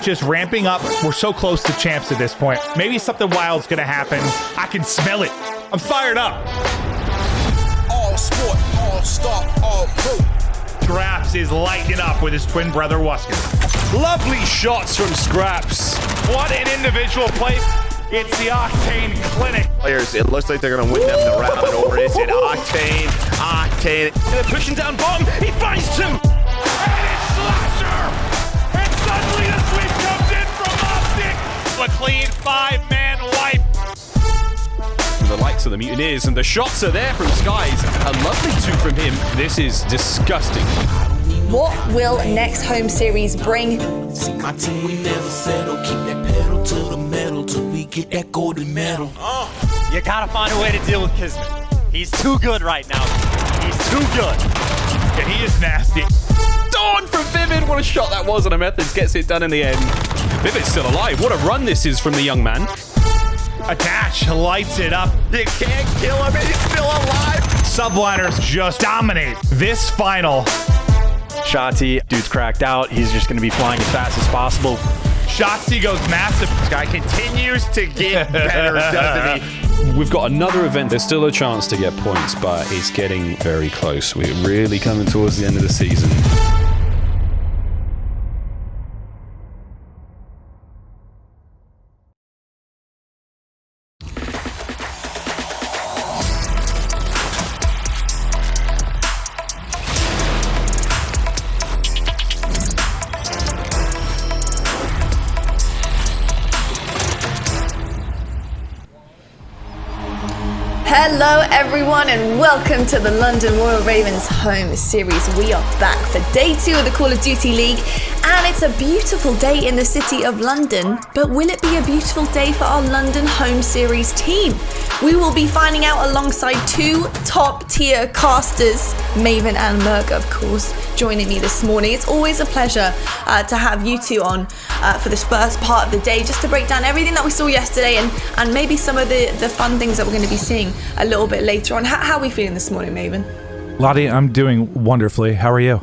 Just ramping up. We're so close to champs at this point. Maybe something wild's gonna happen. I can smell it. I'm fired up. All sport, all star, all pro. Scraps is lighting up with his twin brother Wuskin. Lovely shots from Scraps. What an individual play. It's the Octane Clinic. Players, it looks like they're gonna win them the round, or is it Octane? Octane. They're pushing down bomb. He finds him. And it's Slasher! And suddenly the sweep comes in from OpTic. A clean 5-man wipe. The likes of the Mutineers, and the shots are there from Skies. A lovely two from him. This is disgusting. What will next home series bring? See my team, we never settle. Keep that pedal to the metal till we get that golden medal. You gotta find a way to deal with Kismet. He's too good right now. He's too good. Yeah, he is nasty. Dawn from Vivid. What a shot that was, and a Methods gets it done in the end. Vivid's still alive. What a run this is from the young man. A dash lights it up. You can't kill him, he's still alive. Subliners just dominate this final. Shotzi, dude's cracked out. He's just gonna be flying as fast as possible. Shotzi goes massive. This guy continues to get better, doesn't he? We've got another event. There's still a chance to get points, but it's getting very close. We're really coming towards the end of the season. Hello everyone and welcome to the London Royal Ravens home series. We are back for day 2 of the Call of Duty League, and it's a beautiful day in the city of London, but will it be a beautiful day for our London home series team? We will be finding out alongside 2 top tier casters, Maven and Merc of course, joining me this morning. It's always a pleasure to have you two on for this first part of the day, just to break down everything that we saw yesterday and maybe some of the fun things that we're going to be seeing a little bit later on. How are we feeling this morning, Maven? Lottie, I'm doing wonderfully. How are you?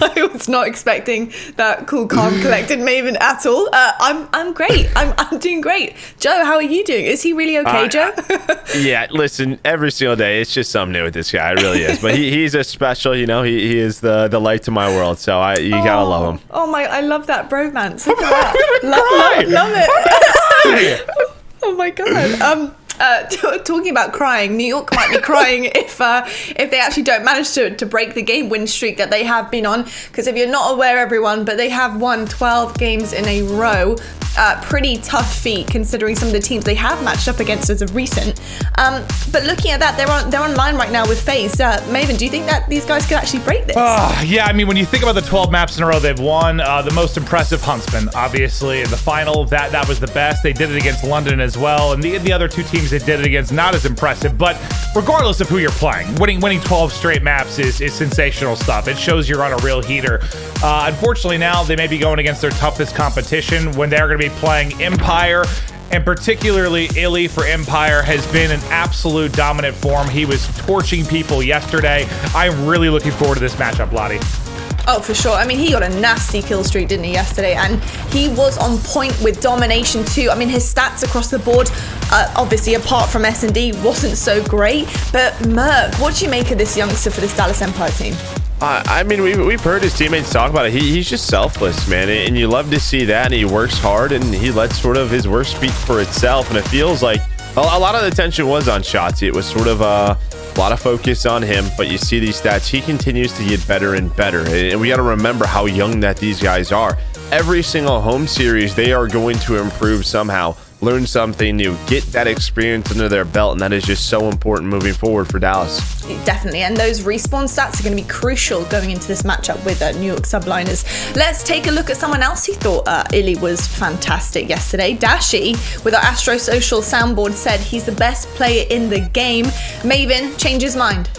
I was not expecting that cool, calm, collected Maven at all. I'm great. I'm doing great. Joe, how are you doing? Is he really okay, Joe? Yeah, listen, every single day, it's just something new with this guy. It really is. But he's a special, you know, he is the light to my world. So you gotta love him. Oh my, I love that bromance. Look at that. Love it. Oh my God. Talking about crying, New York might be crying if they actually don't manage to break the game win streak that they have been on. Because if you're not aware, everyone, but they have won 12 games in a row. Pretty tough feat considering some of the teams they have matched up against as of recent. But looking at that, they're on line right now with FaZe. Maven, do you think that these guys could actually break this? Yeah, I mean, when you think about the 12 maps in a row they've won, the most impressive Huntsman, obviously, in the final, that was the best. They did it against London as well, and the other 2 teams that did it against, not as impressive. But regardless of who you're playing, winning 12 straight maps is sensational stuff. It shows you're on a real heater. Unfortunately, now they may be going against their toughest competition when they're going to be playing Empire, and particularly Illy for Empire has been in absolute dominant form. He was torching people yesterday. I'm really looking forward to this matchup, Lottie. Oh, for sure. I mean, he got a nasty kill streak, didn't he, yesterday? And he was on point with domination too. I mean, his stats across the board, obviously apart from S&D, wasn't so great. But Merc, what do you make of this youngster for this Dallas Empire team? I mean, we've heard his teammates talk about it. He's just selfless, man, and you love to see that. And he works hard, and he lets sort of his work speak for itself. And it feels like a lot of the attention was on Shotzi. It was sort of a lot of focus on him, but you see these stats. He continues to get better and better, and we got to remember how young that these guys are. Every single home series, they are going to improve somehow, learn something new, get that experience under their belt, and that is just so important moving forward for Dallas. Definitely, and those respawn stats are going to be crucial going into this matchup with New York Subliners. Let's take a look at someone else who thought Illy was fantastic yesterday. Dashi, with our Astro Social soundboard, said he's the best player in the game. Maven, change his mind.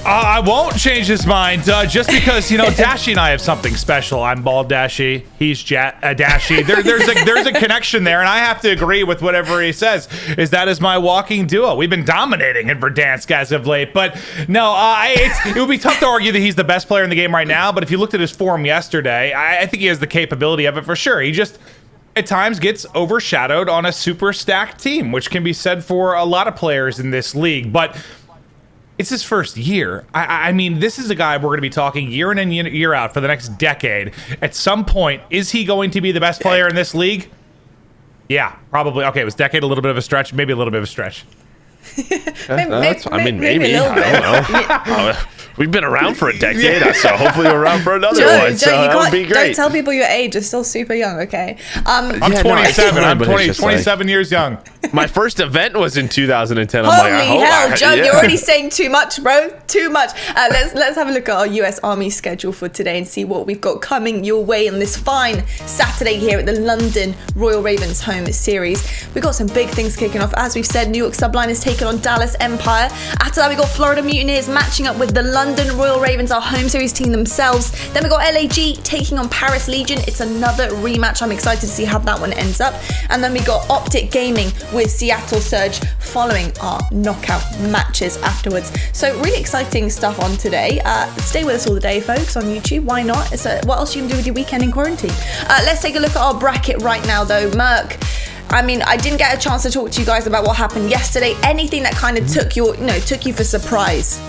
I won't change his mind just because, you know, Dashy and I have something special. I'm bald Dashy. He's Dashy. There's a connection there, and I have to agree with whatever he says. That is my walking duo. We've been dominating in Verdansk as of late, but no, it would be tough to argue that he's the best player in the game right now, but if you looked at his form yesterday, I think he has the capability of it for sure. He just at times gets overshadowed on a super stacked team, which can be said for a lot of players in this league, but it's his first year. I mean, this is a guy we're going to be talking year in and year out for the next decade. At some point, is he going to be the best player in this league? Yeah, probably. Okay, it was decade, a little bit of a stretch, maybe a little bit of a stretch. Maybe. I don't know. We've been around for a decade, so hopefully we're around for another one. So that would be great. Don't tell people your age. You're still super young, okay? I'm 27. I'm 27 years young. My first event was in 2010. Holy hell, Joe, you're already saying too much, bro. Too much. Let's have a look at our US Army schedule for today and see what we've got coming your way on this fine Saturday here at the London Royal Ravens home series. We've got some big things kicking off. As we've said, New York Subliners taking on Dallas Empire. After that, we got Florida Mutineers matching up with the London Royal Ravens, our home series team themselves. Then we got LAG taking on Paris Legion. It's another rematch. I'm excited to see how that one ends up. And then we got OpTic Gaming with Seattle Surge following our knockout matches afterwards. So really exciting stuff on today. Stay with us all the day, folks, on YouTube. Why not? What else you can do with your weekend in quarantine? Let's take a look at our bracket right now, though. Merc, I mean, I didn't get a chance to talk to you guys about what happened yesterday. Anything that kind of took you for surprise?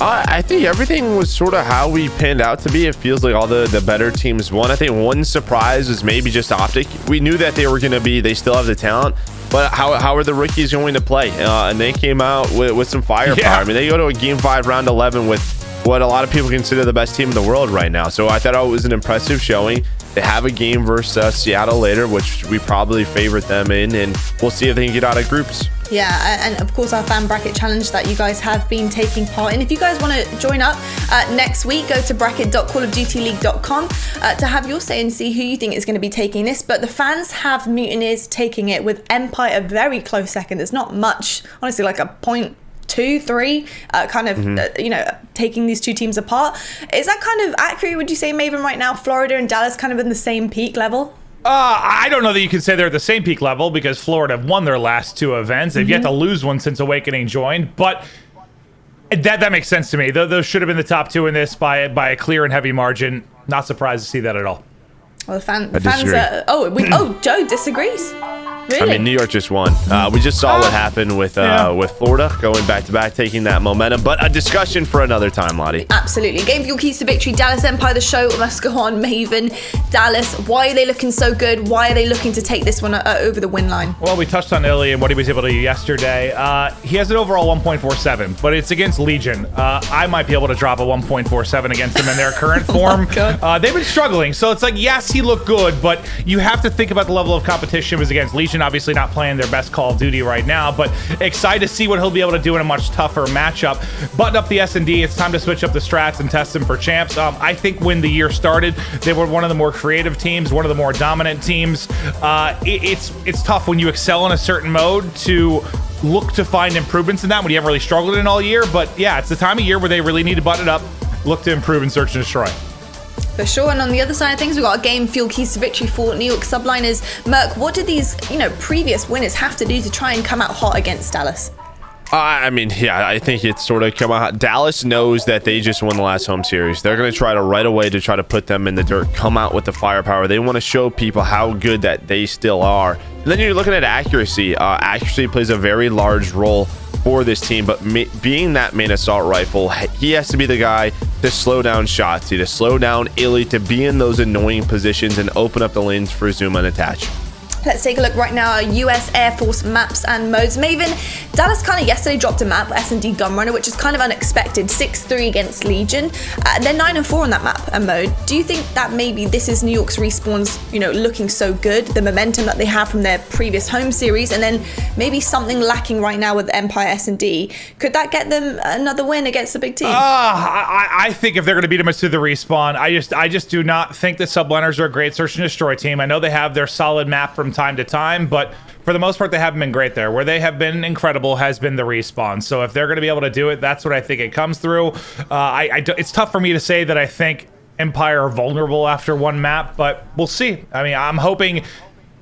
I think everything was sort of how we panned out to be. It feels like all the better teams won. I think one surprise was maybe just OpTic. We knew that they still have the talent, but how are the rookies going to play? And they came out with some firepower. Yeah. I mean, they go to a game 5 round 11 with what a lot of people consider the best team in the world right now. So I thought it was an impressive showing. They have a game versus Seattle later, which we probably favorite them in, and we'll see if they can get out of groups. Yeah, and of course our fan bracket challenge that you guys have been taking part in. If you guys want to join up next week, go to bracket.callofdutyleague.com to have your say and see who you think is going to be taking this. But the fans have Mutineers taking it, with Empire a very close second. There's not much, honestly, like a 0.23 taking these two teams apart. Is that kind of accurate, would you say, Maven, right now? Florida and Dallas kind of in the same peak level? I don't know that you can say they're at the same peak level, because Florida won their last 2 events. They've yet to lose one since Awakening joined, but that makes sense to me. Those should have been the top 2 in this by a clear and heavy margin. Not surprised to see that at all. Well, the fans Joe disagrees. Really? I mean, New York just won. We just saw what happened with Florida going back-to-back, taking that momentum. But a discussion for another time, Lottie. Absolutely. Game for your keys to victory. Dallas Empire, the show must go on. Maven, Dallas, why are they looking so good? Why are they looking to take this one over the win line? Well, we touched on Illy and what he was able to do yesterday. He has an overall 1.47, but it's against Legion. I might be able to drop a 1.47 against them in their current form. They've been struggling, so it's like, yes, he looked good, but you have to think about the level of competition was against Legion. Obviously not playing their best Call of Duty right now, but excited to see what he'll be able to do in a much tougher matchup. Button up the S&D. It's time to switch up the strats and test them for champs. I think when the year started, they were one of the more creative teams, one of the more dominant teams. It's tough when you excel in a certain mode to look to find improvements in that when you haven't really struggled in all year. But yeah, it's the time of year where they really need to button it up, look to improve and search and destroy. For sure. And on the other side of things, we've got a game fuel keys to victory for New York Subliners. Merc, what did these, previous winners have to do to try and come out hot against Dallas? I think it's sort of come out. Dallas knows that they just won the last home series. They're going to try to right away to try to put them in the dirt, come out with the firepower. They want to show people how good that they still are. And then you're looking at accuracy. Accuracy plays a very large role for this team, but being that main assault rifle, he has to be the guy to slow down Shotzi, to slow down Illy, to be in those annoying positions and open up the lanes for Zoom and attach. Let's take a look right now at US Air Force maps and modes. Maven, Dallas kind of yesterday dropped a map, S&D Gunrunner, which is kind of unexpected. 6-3 against Legion. They're 9-4 on that map and mode. Do you think that maybe this is New York's respawns, looking so good, the momentum that they have from their previous home series, and then maybe something lacking right now with Empire S&D? Could that get them another win against a big team? I think if they're going to beat them, it's through the respawn. I just do not think the Subliners are a great search and destroy team. I know they have their solid map from time to time, but for the most part, they haven't been great there. Where they have been incredible has been the respawn. So if they're going to be able to do it, that's what I think it comes through. It's tough for me to say that I think Empire are vulnerable after one map, but we'll see. I mean, I'm hoping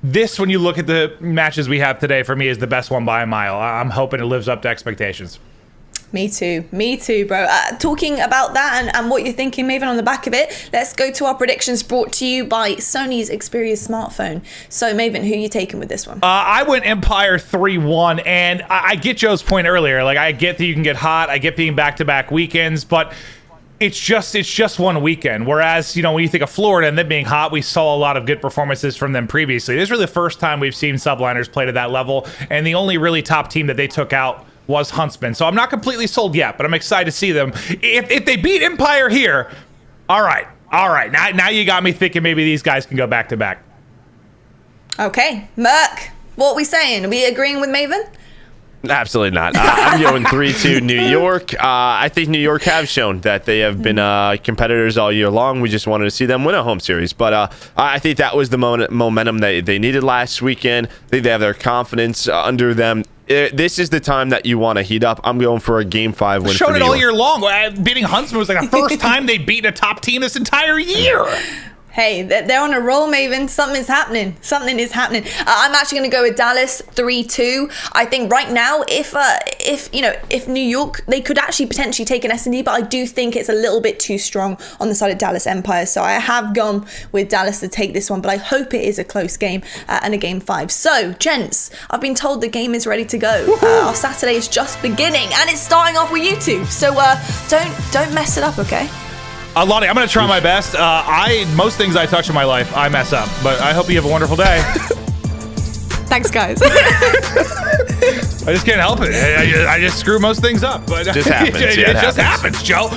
this, when you look at the matches we have today, for me is the best one by a mile. I'm hoping it lives up to expectations. Me too, bro. Talking about that and what you're thinking, Maven, on the back of it, let's go to our predictions brought to you by Sony's Xperia smartphone. So, Maven, who are you taking with this one? I went Empire 3-1, and I get Joe's point earlier. Like, I get that you can get hot. I get being back-to-back weekends, but it's just one weekend. Whereas, you know, when you think of Florida and them being hot, we saw a lot of good performances from them previously. This is really the first time we've seen Subliners play to that level, and the only really top team that they took out was Huntsman. So I'm not completely sold yet, but I'm excited to see them. If they beat Empire here, all right. Now you got me thinking maybe these guys can go back to back. Okay, Merc, what are we saying? Are we agreeing with Maven? Absolutely not. I'm going 3-2 New York. I think New York have shown that they have been competitors all year long. We just wanted to see them win a home series. But I think that was the momentum that they needed last weekend. I think they have their confidence under them. This is the time that you want to heat up. I'm going for a Game 5 win. Showed it all year long. Beating Huntsman was like the first time they beat a top team this entire year. Hey, they're on a roll, Maven. Something's happening. Something is happening. I'm actually going to go with Dallas 3-2. I think right now, if New York, they could actually potentially take an S&D, but I do think it's a little bit too strong on the side of Dallas Empire. So I have gone with Dallas to take this one, but I hope it is a close game and a Game 5. So, gents, I've been told the game is ready to go. Our Saturday is just beginning, and it's starting off with you two. So don't mess it up, okay? Lonnie, I'm going to try my best. Most things I touch in my life, I mess up. But I hope you have a wonderful day. Thanks, guys. I just can't help it. I just screw most things up. But just happens. it just happens, Joe.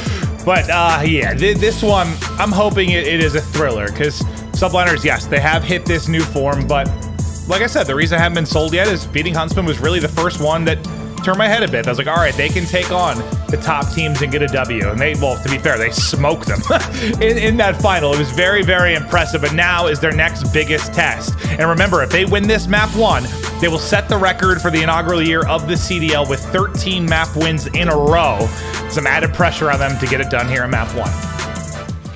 But yeah, this one, I'm hoping it is a thriller. Because Subliners, yes, they have hit this new form. But like I said, the reason I haven't been sold yet is beating Huntsman was really the first one that turned my head a bit. I was like, all right, they can take on the top teams and get a W. And well, to be fair, they smoked them in that final. It was very, very impressive. But now is their next biggest test. And remember, if they win this map 1, they will set the record for the inaugural year of the CDL with 13 map wins in a row. Some added pressure on them to get it done here in map 1.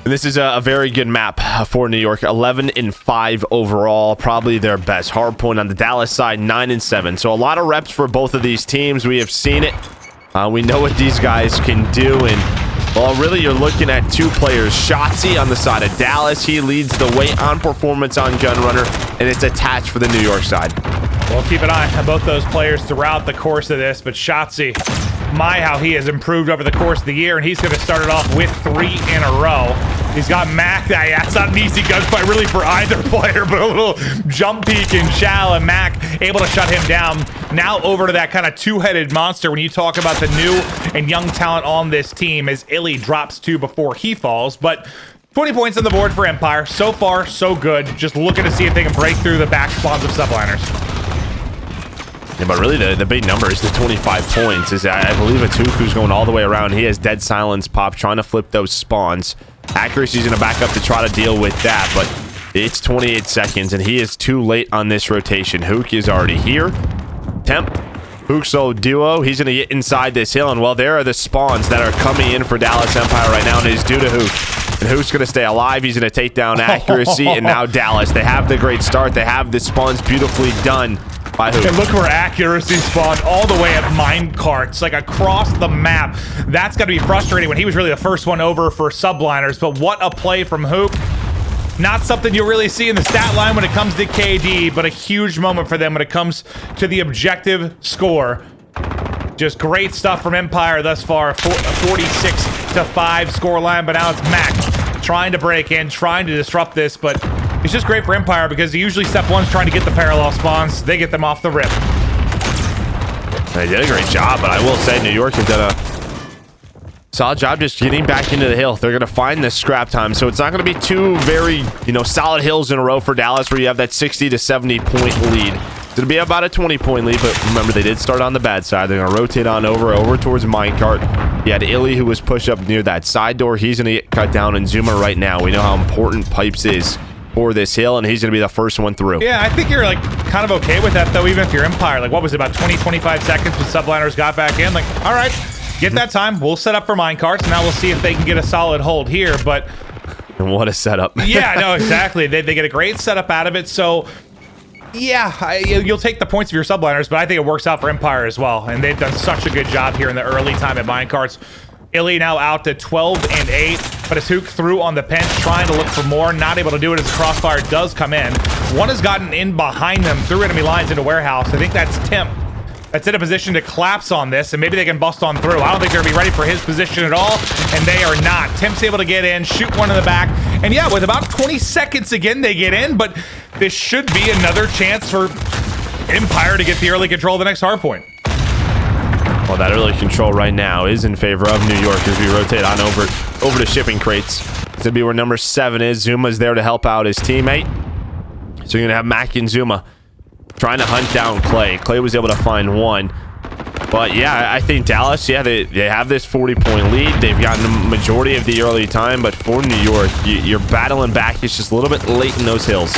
This is a very good map for New York. 11-5 overall, probably their best. Hardpoint on the Dallas side, 9-7. So a lot of reps for both of these teams. We have seen it. We know what these guys can do. And, well, really, you're looking at two players. Shotzi on the side of Dallas. He leads the way on performance on Gunrunner, and it's attached for the New York side. Well, keep an eye on both those players throughout the course of this. But Shotzi, how he has improved over the course of the year, and he's going to start it off with 3 in a row. He's got Mac. That's not an easy gunfight really for either player, but a little jump peek and Shal, and Mac able to shut him down. Now over to that kind of two-headed monster when you talk about the new and young talent on this team, as Illy drops 2 before he falls. But 20 points on the board for Empire. So far, so good. Just looking to see if they can break through the back spawns of Subliners. Yeah, but really the big number is the 25 points. Is I believe it's Hook who's going all the way around. He has Dead Silence pop, trying to flip those spawns. Accuracy's going to back up to try to deal with that, but it's 28 seconds, and he is too late on this rotation. Hook is already here. Temp, Hook solo duo. He's going to get inside this hill, and well, there are the spawns that are coming in for Dallas Empire right now, and it's due to Hook. And Hook's going to stay alive. He's going to take down Accuracy, and now Dallas. They have the great start. They have the spawns beautifully done. And look where Accuracy spawned, all the way at mine carts, like across the map. That's got to be frustrating when he was really the first one over for Subliners. But what a play from Hook. Not something you'll really see in the stat line when it comes to KD, but a huge moment for them when it comes to the objective score. Just great stuff from Empire thus far. 46-5 scoreline, but now it's Mac trying to break in, trying to disrupt this, but it's just great for Empire because usually step 1's trying to get the parallel spawns. They get them off the rip. They did a great job, but I will say New York has done a solid job just getting back into the hill. They're going to find this scrap time, so it's not going to be two very, solid hills in a row for Dallas where you have that 60 to 70 point lead. It's going to be about a 20-point lead, but remember, they did start on the bad side. They're going to rotate on over towards minecart. You had Illy, who was pushed up near that side door. He's going to get cut down, and Zuma right now. We know how important Pipes is for this hill, and he's going to be the first one through. Yeah, I think you're like kind of okay with that though, even if you're Empire. Like what was it, about 20-25 seconds when Subliners got back in? Like, all right, get that time. We'll set up for minecarts, and now we'll see if they can get a solid hold here. But and what a setup. yeah, no, exactly. They get a great setup out of it. So yeah, you'll take the points of your Subliners, but I think it works out for Empire as well. And they've done such a good job here in the early time at minecarts. Illy now out to 12 and 8, but it's Hook through on the bench, trying to look for more, not able to do it as the crossfire does come in. One has gotten in behind them through enemy lines into warehouse. I think that's Temp. That's in a position to collapse on this, and maybe they can bust on through. I don't think they're gonna be ready for his position at all, and they are not. Temp's able to get in, shoot one in the back, and yeah, with about 20 seconds again, they get in, but this should be another chance for Empire to get the early control of the next hard point. Well, that early control right now is in favor of New York as we rotate on over to shipping crates. It's gonna be where number 7 is. Zuma's there to help out his teammate. So you're gonna have Mac and Zuma trying to hunt down Clay. Clay was able to find one. But yeah, I think Dallas, yeah, they have this 40-point lead. They've gotten the majority of the early time, but for New York, you're battling back. It's just a little bit late in those hills.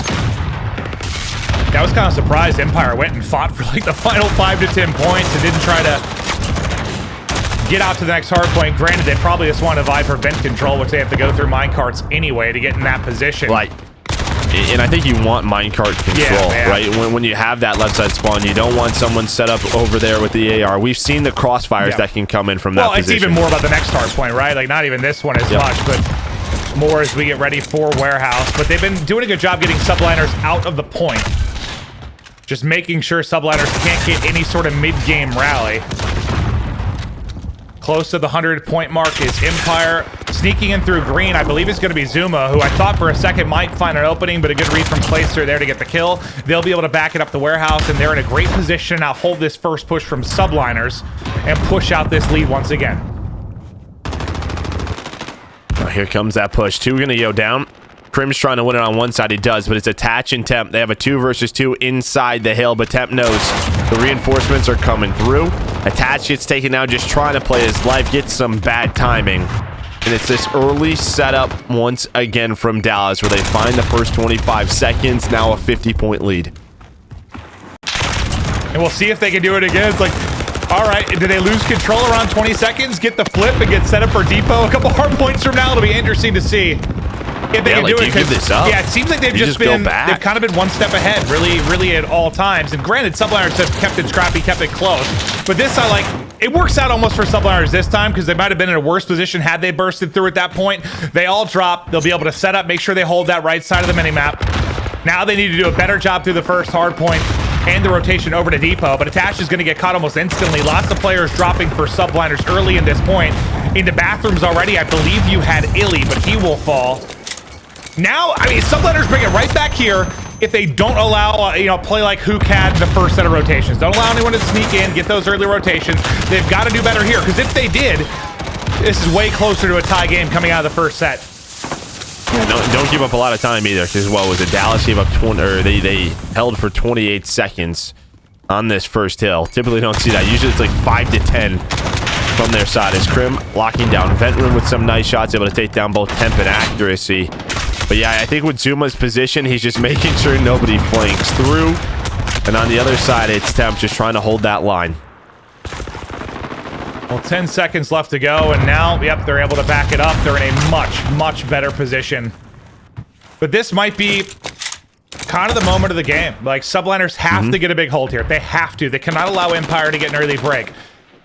I was kind of surprised Empire went and fought for like the final 5 to 10 points and didn't try to get out to the next hard point. Granted, they probably just want to vie for vent control, which they have to go through minecarts anyway to get in that position. Like, and I think you want minecart control, yeah. right? When you have that left side spawn, you don't want someone set up over there with the AR. We've seen the crossfires that can come in from that position. Well, it's even more about the next hard point, right? Like, not even this one as much, but more as we get ready for warehouse. But they've been doing a good job getting Subliners out of the point. Just making sure Subliners can't get any sort of mid-game rally. Close to the 100-point mark is Empire. Sneaking in through green, I believe it's going to be Zuma, who I thought for a second might find an opening, but a good read from Placer there to get the kill. They'll be able to back it up the warehouse, and they're in a great position now. Hold this first push from Subliners and push out this lead once again. Here comes that push. 2 going to go down. Crim's trying to win it on one side. He does, but it's Attach and Temp. They have a 2 versus 2 inside the hill, but Temp knows the reinforcements are coming through. Attach gets taken out, just trying to play his life, gets some bad timing. And it's this early setup once again from Dallas where they find the first 25 seconds, now a 50-point lead. And we'll see if they can do it again. It's like, all right, did they lose control around 20 seconds? Get the flip and get set up for Depot a couple hard points from now. It'll be interesting to see if they can do it. Give this up. Yeah, it seems like they've just been, they've kind of been one step ahead, really at all times. And granted, Subliners have kept it scrappy, kept it close. But this, I like, it works out almost for Subliners this time because they might have been in a worse position had they bursted through at that point. They all drop. They'll be able to set up, make sure they hold that right side of the minimap. Now they need to do a better job through the first hard point and the rotation over to Depot. But Attach is going to get caught almost instantly. Lots of players dropping for Subliners early in this point. Into bathrooms already, I believe you had Illy, but he will fall. Now, I mean, Subliners bring it right back here if they don't allow, play like Hook had the first set of rotations. Don't allow anyone to sneak in, get those early rotations. They've got to do better here, because if they did, this is way closer to a tie game coming out of the first set. Yeah, don't give up a lot of time either, because, well, was it Dallas gave up 20, or they held for 28 seconds on this first hill. Typically don't see that. Usually it's like 5 to 10 from their side. As Crim locking down Vent Room with some nice shots, able to take down both Temp and Accuracy. But yeah, I think with Zuma's position, he's just making sure nobody flanks through. And on the other side, it's Temp just trying to hold that line. Well, 10 seconds left to go, and now, yep, they're able to back it up. They're in a much better position. But this might be kind of the moment of the game. Like, Subliners have to get a big hold here. They have to. They cannot allow Empire to get an early break.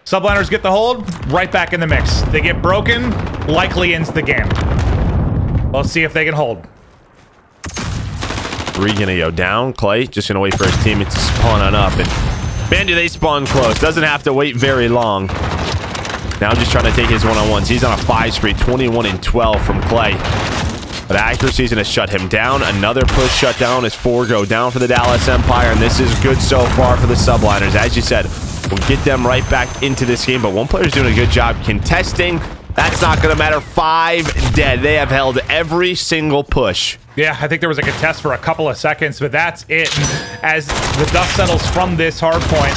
Subliners get the hold, right back in the mix. They get broken, likely ends the game. Let's see if they can hold. 3 gonna go down. Clay just gonna wait for his teammates to spawn on up. And man, do they spawn close. Doesn't have to wait very long. Now just trying to take his one-on-ones. He's on a 5 streak, 21 and 12 from Clay. But Accuracy's gonna shut him down. Another push shut down as 4 go down for the Dallas Empire. And this is good so far for the Subliners. As you said, we'll get them right back into this game. But one player's doing a good job contesting. That's not going to matter. 5 dead. They have held every single push. Yeah, I think there was a contest for a couple of seconds, but that's it. As the dust settles from this hard point,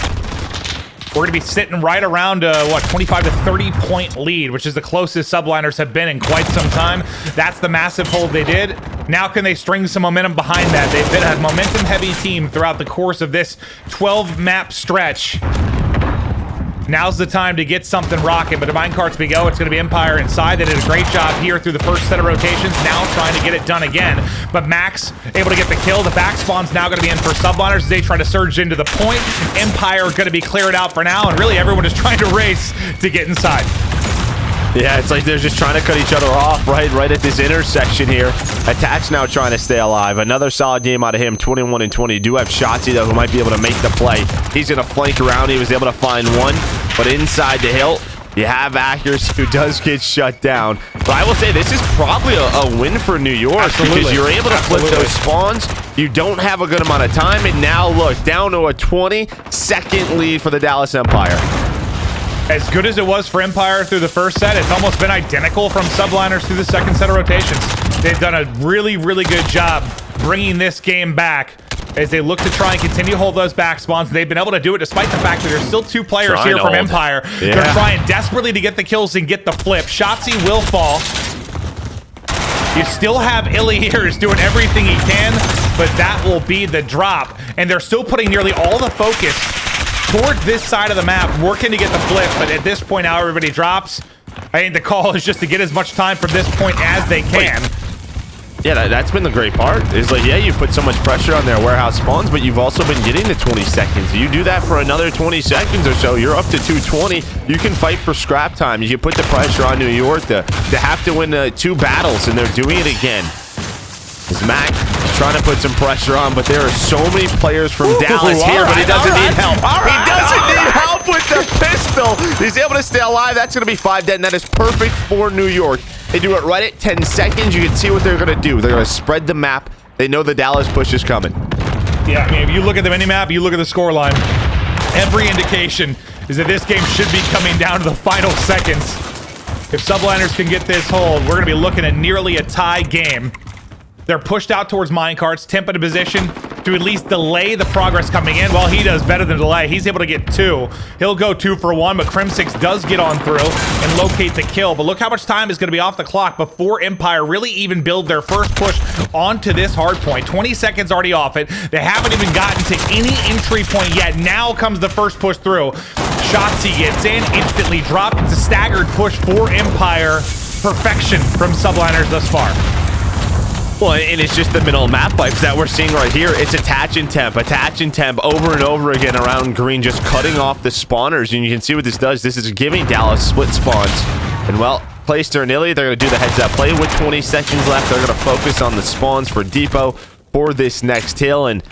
we're going to be sitting right around, what, 25 to 30 point lead, which is the closest Subliners have been in quite some time. That's the massive hold they did. Now can they string some momentum behind that? They've been a momentum-heavy team throughout the course of this 12-map stretch. Now's the time to get something rocking, but to minecarts we go. It's going to be Empire inside. They did a great job here through the first set of rotations. Now trying to get it done again. But Max able to get the kill. The back spawn's now going to be in for Subliners as they try to surge into the point. Empire going to be cleared out for now, and really everyone is trying to race to get inside. Yeah, it's like they're just trying to cut each other off right at this intersection here. Attack's now trying to stay alive. Another solid game out of him, 21 and 20. You do have Shotzi, though, who might be able to make the play. He's going to flank around. He was able to find one, but inside the hill, you have Accuracy, who does get shut down. But I will say this is probably a win for New York because you're able to flip those spawns. You don't have a good amount of time, and now look, down to a 20-second lead for the Dallas Empire. As good as it was for Empire through the first set, it's almost been identical from Subliners through the second set of rotations. They've done a really, really good job bringing this game back as they look to try and continue to hold those back spawns. They've been able to do it despite the fact that there's still two players here from Empire. Yeah. They're trying desperately to get the kills and get the flip. Shotzi will fall. You still have Illy here is doing everything he can, but that will be the drop. And they're still putting nearly all the focus towards this side of the map, working to get the flip, but at this point now everybody drops. I think the call is just to get as much time from this point as they can. Yeah, that's been the great part. Is like, yeah, you put so much pressure on their warehouse spawns, but you've also been getting the 20 seconds. You do that for another 20 seconds or so, you're up to 220. You can fight for scrap time. You can put the pressure on New York to have to win 2 battles, and they're doing it again. As Mac is trying to put some pressure on, but there are so many players from Dallas here, but he doesn't need help. He doesn't need help with the pistol. He's able to stay alive. That's going to be 5 dead, and that is perfect for New York. They do it right at 10 seconds. You can see what they're going to do. They're going to spread the map. They know the Dallas push is coming. Yeah, I mean, if you look at the minimap, you look at the scoreline, every indication is that this game should be coming down to the final seconds. If Subliners can get this hold, we're going to be looking at nearly a tie game. They're pushed out towards minecarts. Temp in a position to at least delay the progress coming in. Well, he does better than delay. He's able to get 2. He'll go 2 for 1, but Crim6 does get on through and locate the kill. But look how much time is going to be off the clock before Empire really even build their first push onto this hard point. 20 seconds already off it. They haven't even gotten to any entry point yet. Now comes the first push through. Shotzi gets in, instantly dropped. It's a staggered push for Empire. Perfection from Subliners thus far. Well, and it's just the middle map wipes that we're seeing right here. It's attach and temp over and over again around green, just cutting off the spawners. And you can see what this does. This is giving Dallas split spawns. And well, Playster and Illy, they're going to do the heads up play with 20 seconds left. They're going to focus on the spawns for Depot for this next hill. And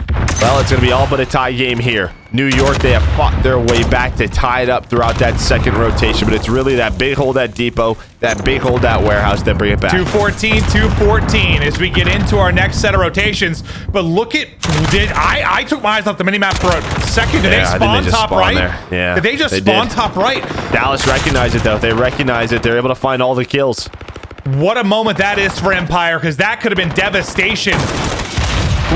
well, it's going to be all but a tie game here. New York, they have fought their way back to tie it up throughout that second rotation, but it's really that big hold at Depot, that big hold at Warehouse that bring it back. 214, 214 as we get into our next set of rotations. But look at, I took my eyes off the minimap for a second. Did they spawn top right? There. Yeah, did they just spawn top right? Dallas recognized it, though. They recognize it. They're able to find all the kills. What a moment that is for Empire, because that could have been devastation.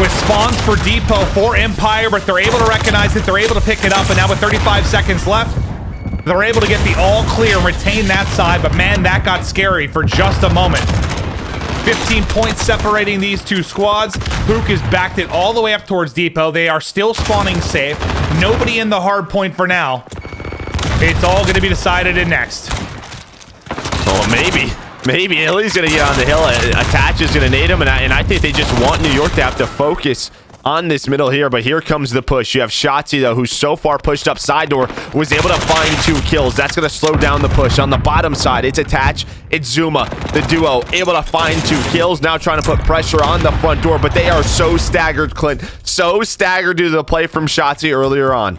With spawns for Depot for Empire, but they're able to recognize it. They're able to pick it up, and now with 35 seconds left, they're able to get the all clear and retain that side. But man, that got scary for just a moment. 15 points separating these two squads. Hook has backed it all the way up towards Depot. They are still spawning safe. Nobody in the hard point for now. It's all going to be decided in next. Oh, maybe. Maybe Illy's going to get on the hill. Attach is going to nade him, and I think they just want New York to have to focus on this middle here, but here comes the push. You have Shotzi, though, who's so far pushed up side door, was able to find 2 kills. That's going to slow down the push. On the bottom side, it's Attach, it's Zuma, the duo, able to find 2 kills. Now trying to put pressure on the front door, but they are so staggered, Clint. So staggered due to the play from Shotzi earlier on.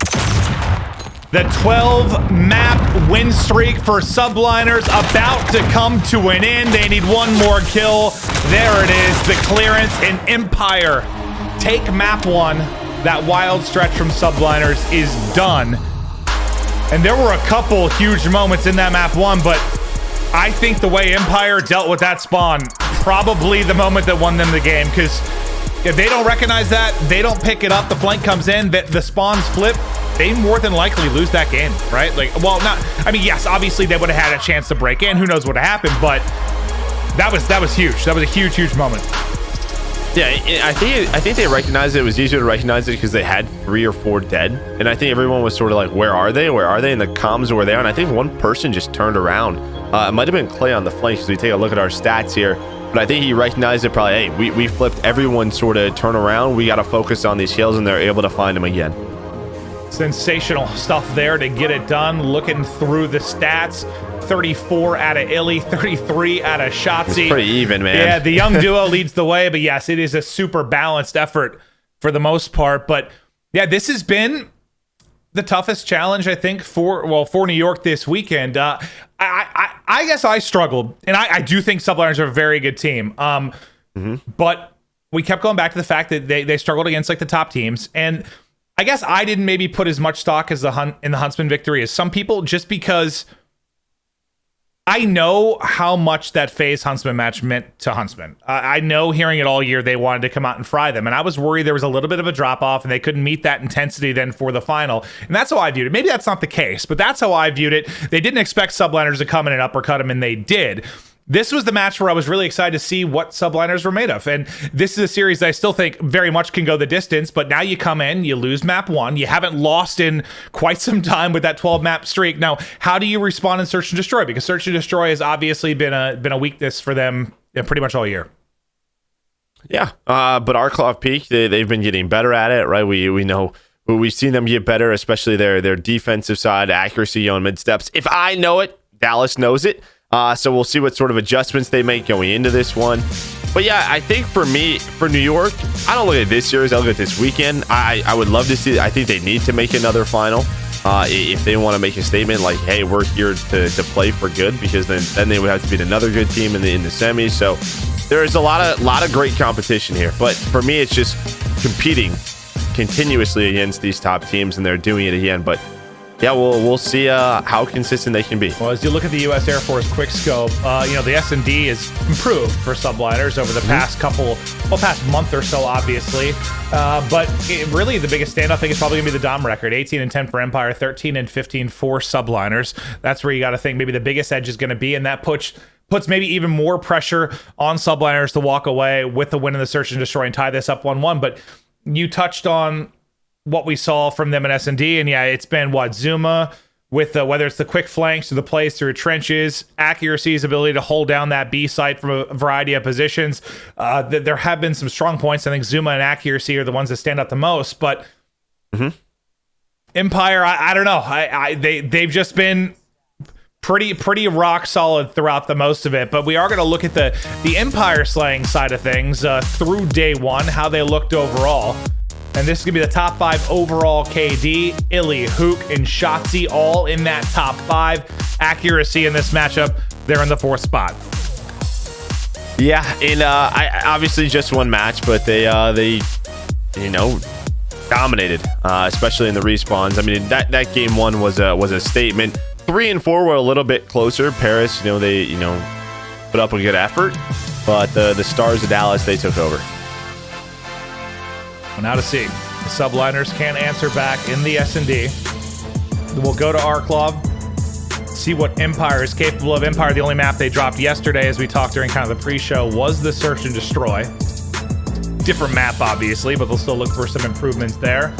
The 12-map win streak for Subliners about to come to an end. They need 1 more kill. There it is, the clearance, and Empire take map 1. That wild stretch from Subliners is done. And there were a couple huge moments in that map 1, but I think the way Empire dealt with that spawn, probably the moment that won them the game, because if they don't recognize that, they don't pick it up, the flank comes in, the spawns flip, they more than likely lose that game, right? Like, well, not, I mean, yes, obviously they would have had a chance to break in. Who knows what happened, but that was huge. That was a huge moment. Yeah, I think they recognized it was easier to recognize it because they had 3 or 4 dead, and I think everyone was sort of like, where are they? Where are they? And the comms were there, and I think one person just turned around. It might have been Clay on the flank as we take a look at our stats here, but I think he recognized it probably, hey, we flipped everyone sort of turn around. We got to focus on these kills, and they're able to find them again. Sensational stuff there to get it done. Looking through the stats, 34 out of Illy, 33 out of Shotzi. It's pretty even, man. Yeah, the young duo leads the way, but yes, it is a super balanced effort for the most part. But yeah, this has been the toughest challenge, I think, for New York this weekend. I guess I struggled, and I do think Subliners are a very good team. But we kept going back to the fact that they struggled against like the top teams, and I guess I didn't maybe put as much stock as in the Huntsman victory as some people, just because I know how much that FaZe Huntsman match meant to Huntsman. I know hearing it all year, they wanted to come out and fry them. And I was worried there was a little bit of a drop off and they couldn't meet that intensity then for the final. And that's how I viewed it. Maybe that's not the case, but that's how I viewed it. They didn't expect Subliners to come in and uppercut them, and they did. This was the match where I was really excited to see what Subliners were made of. And this is a series that I still think very much can go the distance, but now you come in, you lose map 1. You haven't lost in quite some time with that 12 map streak. Now, how do you respond in Search and Destroy? Because Search and Destroy has obviously been a weakness for them pretty much all year. Yeah, but our Claw Peak, they've been getting better at it, right? We know we've seen them get better, especially their defensive side, accuracy on mid steps. If I know it, Dallas knows it. So we'll see what sort of adjustments they make going into this one. But yeah, I think for me, for New York, I don't look at this series. I look at this weekend. I would love to see. I think they need to make another final if they want to make a statement like, "Hey, we're here to play for good," because then they would have to beat another good team in the semis. So there is a lot of great competition here. But for me, it's just competing continuously against these top teams, and they're doing it again. But yeah, we'll see how consistent they can be. Well, as you look at the U.S. Air Force quick scope, the S&D has improved for Subliners over the past past month or so, obviously. But really, the biggest standout thing is probably going to be the Dom record. 18-10 for Empire, 13-15 for Subliners. That's where you got to think maybe the biggest edge is going to be, and that puts maybe even more pressure on Subliners to walk away with the win in the Search and Destroy and tie this up 1-1. But you touched on what we saw from them in S&D, and yeah, it's been Zuma with whether it's the quick flanks or the plays through trenches, accuracy's ability to hold down that B site from a variety of positions. There have been some strong points. I think Zuma and accuracy are the ones that stand out the most, but Empire, I don't know. They've just been pretty rock solid throughout the most of it, but we are going to look at the Empire slaying side of things through day 1, how they looked overall. And this is going to be the top 5 overall KD, Illy, Hook, and Shotzi all in that top 5. Accuracy in this matchup, they're in the 4th spot. Yeah, and I obviously just one match, but they dominated, especially in the respawns. I mean, that game 1 was a statement. 3 and 4 were a little bit closer. Paris, they put up a good effort, but the Stars of Dallas, they took over. Well, now to see. The Subliners can't answer back in the S&D. We'll go to Arklov, see what Empire is capable of. Empire, the only map they dropped yesterday, as we talked during kind of the pre-show, was the Search and Destroy. Different map, obviously, but they'll still look for some improvements there.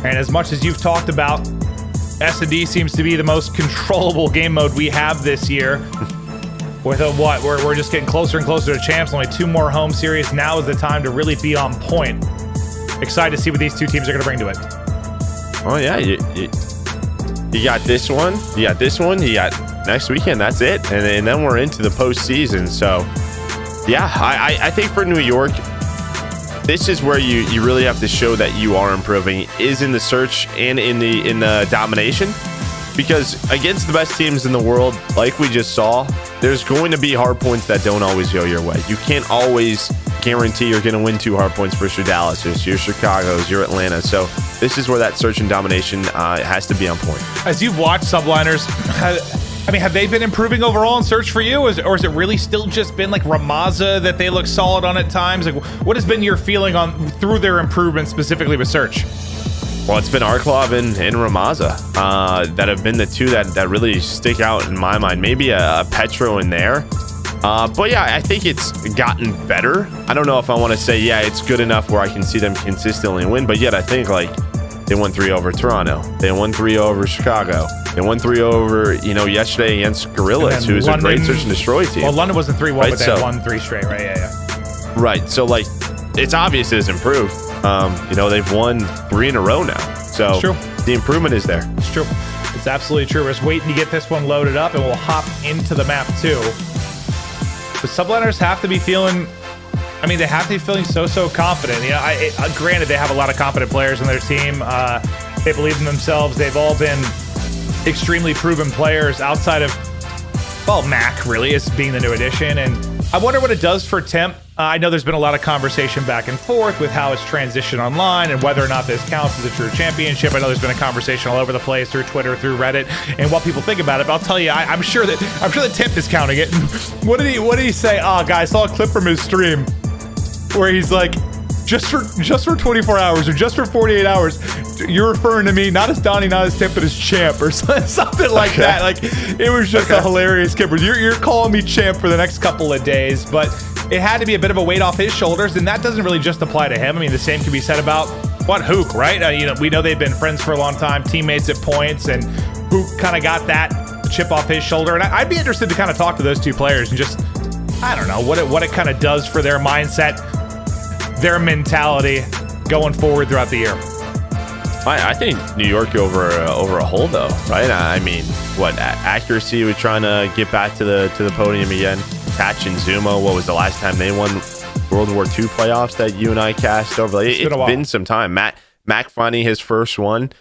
And as much as you've talked about, S&D seems to be the most controllable game mode we have this year. With we're just getting closer and closer to champs. Only 2 more home series. Now is the time to really be on point. Excited to see what these 2 teams are going to bring to it. Oh yeah, you got this one. You got this one. You got next weekend. That's it, and then we're into the postseason. So yeah, I think for New York, this is where you really have to show that you are improving. Is in the search and in the domination, because against the best teams in the world, like we just saw, there's going to be hard points that don't always go your way. You can't always guarantee you're going to win 2 hard points versus your Dallas, your Chicago's, your Atlanta. So this is where that search and domination has to be on point. As you've watched Subliners, have they been improving overall in search for you, or is it really still just been like Ramaza that they look solid on at times? Like, what has been your feeling on through their improvement specifically with search? Well, it's been Arklov and Ramaza that have been the two that really stick out in my mind. Maybe a Petro in there. But yeah, I think it's gotten better. I don't know if I want to say, yeah, it's good enough where I can see them consistently win. But yet I think like they won 3 over Toronto. They won 3 over Chicago. They won 3 over, yesterday against Guerrillas, who's a great search and destroy team. Well, London wasn't 3-1, right? but they won 3 straight, right? Yeah. Right. So like, it's obvious it's improved. They've won 3 in a row now. So it's true. The improvement is there. It's true. It's absolutely true. We're just waiting to get this one loaded up, and we'll hop into the map too. The Subliners have to be feeling, they have to be feeling so confident. Granted, they have a lot of confident players on their team. They believe in themselves. They've all been extremely proven players outside of, Mac really is being the new addition. And I wonder what it does for Temp. I know there's been a lot of conversation back and forth with how it's transitioned online and whether or not this counts as a true championship. I know there's been a conversation all over the place through Twitter, through Reddit, and what people think about it. But I'll tell you, I'm sure that Temp is counting it. What did he say? Guys, I saw a clip from his stream where he's like, just for 24 hours or just for 48 hours, you're referring to me not as Donnie, not as Temp, but as Champ or something like that. Like, it was just a hilarious clip. You're calling me Champ for the next couple of days, but it had to be a bit of a weight off his shoulders, and that doesn't really just apply to him. The same can be said about Hook, right? We know they've been friends for a long time, teammates at Points, and Hook kind of got that chip off his shoulder. And I'd be interested to kind of talk to those two players and just, I don't know, what it kind of does for their mindset, their mentality going forward throughout the year. I think New York over a whole though, right? Accuracy was trying to get back to the podium again. Catch and Zuma, what was the last time they won World War II playoffs that you and I cast over? It's been some time. Mac finding his first one.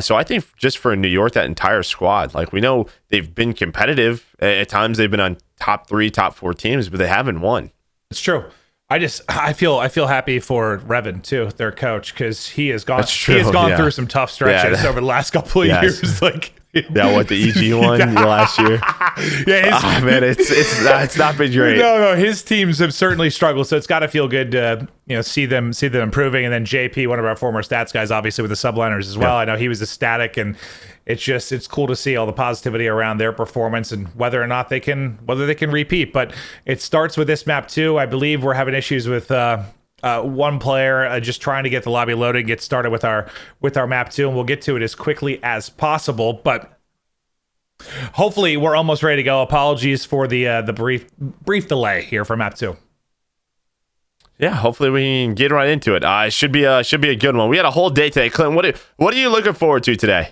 So I think just for New York, that entire squad, like we know they've been competitive. At times they've been on top 3, top 4 teams, but they haven't won. It's true. I feel happy for Revan too, their coach, because he has gone through some tough stretches over the last couple of years. Like what the EG won last year. Yeah, man, it's not been great. No, his teams have certainly struggled, so it's got to feel good to see them improving. And then JP, one of our former stats guys, obviously with the Subliners as well. Yeah. I know he was ecstatic, and it's cool to see all the positivity around their performance and whether or not they can repeat. But it starts with this map too. I believe we're having issues with one player just trying to get the lobby loaded and get started with our map too, and we'll get to it as quickly as possible. But hopefully we're almost ready to go. Apologies for the brief delay here for map 2. Yeah, hopefully we can get right into it. It should be a good one. We had a whole day today. Clinton, what are you looking forward to today?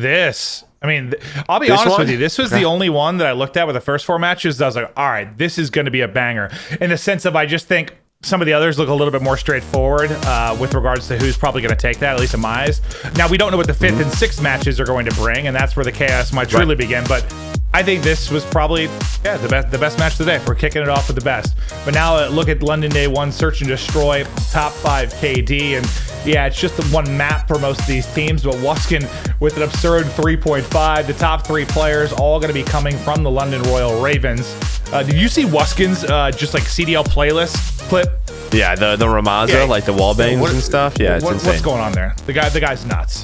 I'll be honest with you. This was the only one that I looked at with the first 4 matches. I was like, all right, this is going to be a banger. In the sense of, I just think some of the others look a little bit more straightforward with regards to who's probably going to take that, at least in my eyes. Now, we don't know what the 5th and 6th matches are going to bring, and that's where the chaos might truly begin. But I think this was probably the best match today. We're kicking it off with the best. But now look at London Day 1, Search and Destroy, top 5 KD, and it's just the one map for most of these teams, but Wuskin with an absurd 3.5. The top 3 players all going to be coming from the London Royal Ravens. Did you see Wuskin's just like CDL playlist clip? Yeah, the Ramaza, like the wall bangs and stuff. Yeah, it's insane. What's going on there? The guy's nuts.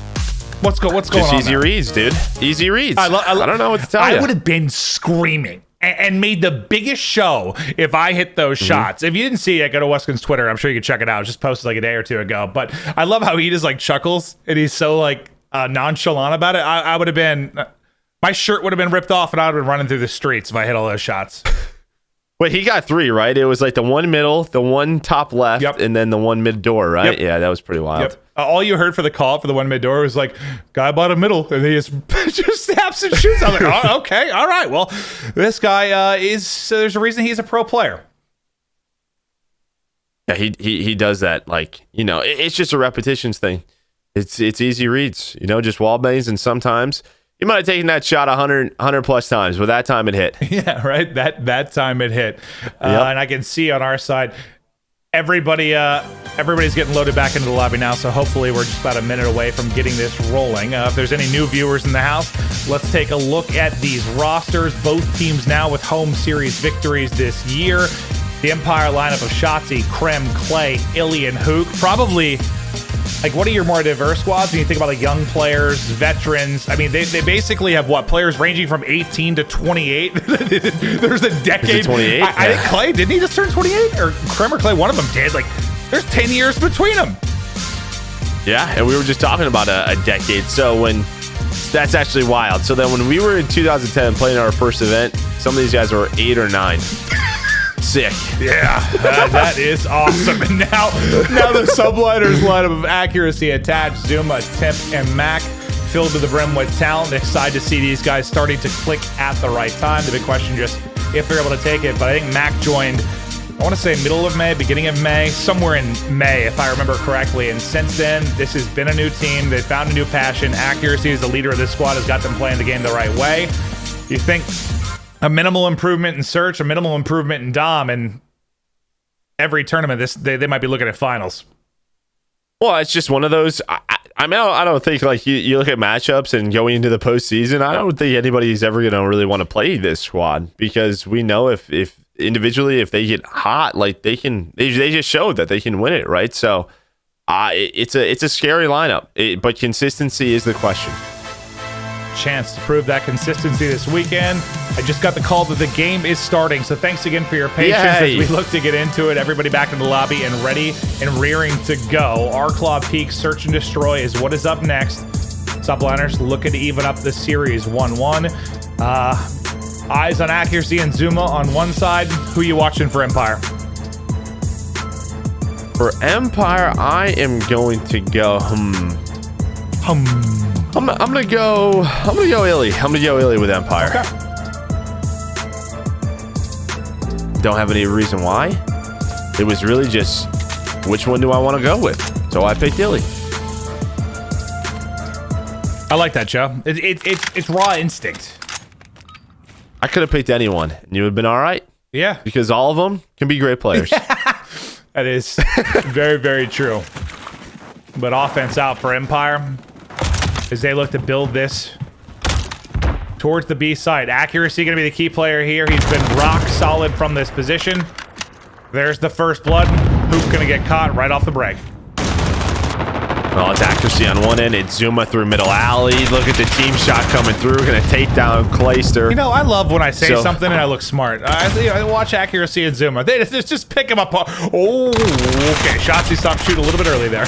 What's going on? Just easy reads, dude. Easy reads. I don't know what to tell you. I would have been screaming and made the biggest show if I hit those shots. If you didn't see it, go to Wuskin's Twitter. I'm sure you can check it out. Just posted like a day or two ago. But I love how he just like chuckles and he's so like nonchalant about it. I would have been, my shirt would have been ripped off and I would have been running through the streets if I hit all those shots. Wait, he got 3, right? It was like the one middle, the one top left, and then the one mid door, right? Yep. Yeah, that was pretty wild. Yep. All you heard for the call for the one mid door was like, guy bought a middle, and he just snaps and shoots. I was like, oh, okay, all right. Well, this guy there's a reason he's a pro player. Yeah, he does that. Like, it's just a repetitions thing. It's easy reads, just wall bangs, and sometimes you might have taken that shot 100 plus times, but that time it hit. Yeah, right. That time it hit. And I can see on our side, everybody's getting loaded back into the lobby now. So hopefully we're just about a minute away from getting this rolling. If there's any new viewers in the house, let's take a look at these rosters. Both teams now with home series victories this year. The Empire lineup of Shotzi, Krem, Clay, Illy, and Hook. Probably Like, what are your more diverse squads when you think about like young players, veterans? I mean, they basically have what, players ranging from 18 to 28. There's a decade. Is it 28? I think Clay, didn't he just turn 28? Or Krim or Clay, one of them did. Like, there's 10 years between them. Yeah, and we were just talking about a decade. So that's actually wild. So then when we were in 2010 playing our first event, some of these guys were 8 or 9. Sick. Yeah, that is awesome. And now the Subliners lineup of accuracy, Attach, Zuma, Tip, and Mac filled to the brim with talent. Excited to see these guys starting to click at the right time. The big question just if they're able to take it. But I think Mac joined, I want to say middle of May, beginning of May, somewhere in May, if I remember correctly. And since then, this has been a new team. They found a new passion. Accuracy as the leader of this squad has got them playing the game the right way. You think a minimal improvement in Search, a minimal improvement in Dom, and every tournament, they might be looking at finals. Well, it's just one of those. I mean, I don't think like you look at matchups and going into the postseason. I don't think anybody's ever going to really want to play this squad because we know if individually if they get hot, like they just showed that they can win it, right? So it's a scary lineup, but consistency is the question. Chance to prove that consistency this weekend. I just got the call that the game is starting, so thanks again for your patience as we look to get into it. Everybody back in the lobby and ready and rearing to go. Our Claw Peak Search and Destroy is what is up next. Subliners looking to even up the series 1-1. Eyes on Accuracy and Zuma on one side. Who you watching for Empire? For Empire, I am going to go. I'm gonna go Illy. I'm gonna go Illy with Empire. Okay. Don't have any reason why. It was really just which one do I want to go with? So I picked Illy. I like that, Joe. It's raw instinct. I could have picked anyone, and you would have been all right. Yeah. Because all of them can be great players. That is very, very true. But offense out for Empire as they look to build this towards the B side. Accuracy going to be the key player here. He's been rock solid from this position. There's the first blood. Hoop going to get caught right off the break. Well, it's Accuracy on one end. It's Zuma through middle alley. Look at the team shot coming through. Going to take down Clayster. You know, I love when I say something and I look smart. I watch Accuracy and Zuma. They just pick him up. Oh, okay. Shotsy stopped shooting a little bit early there.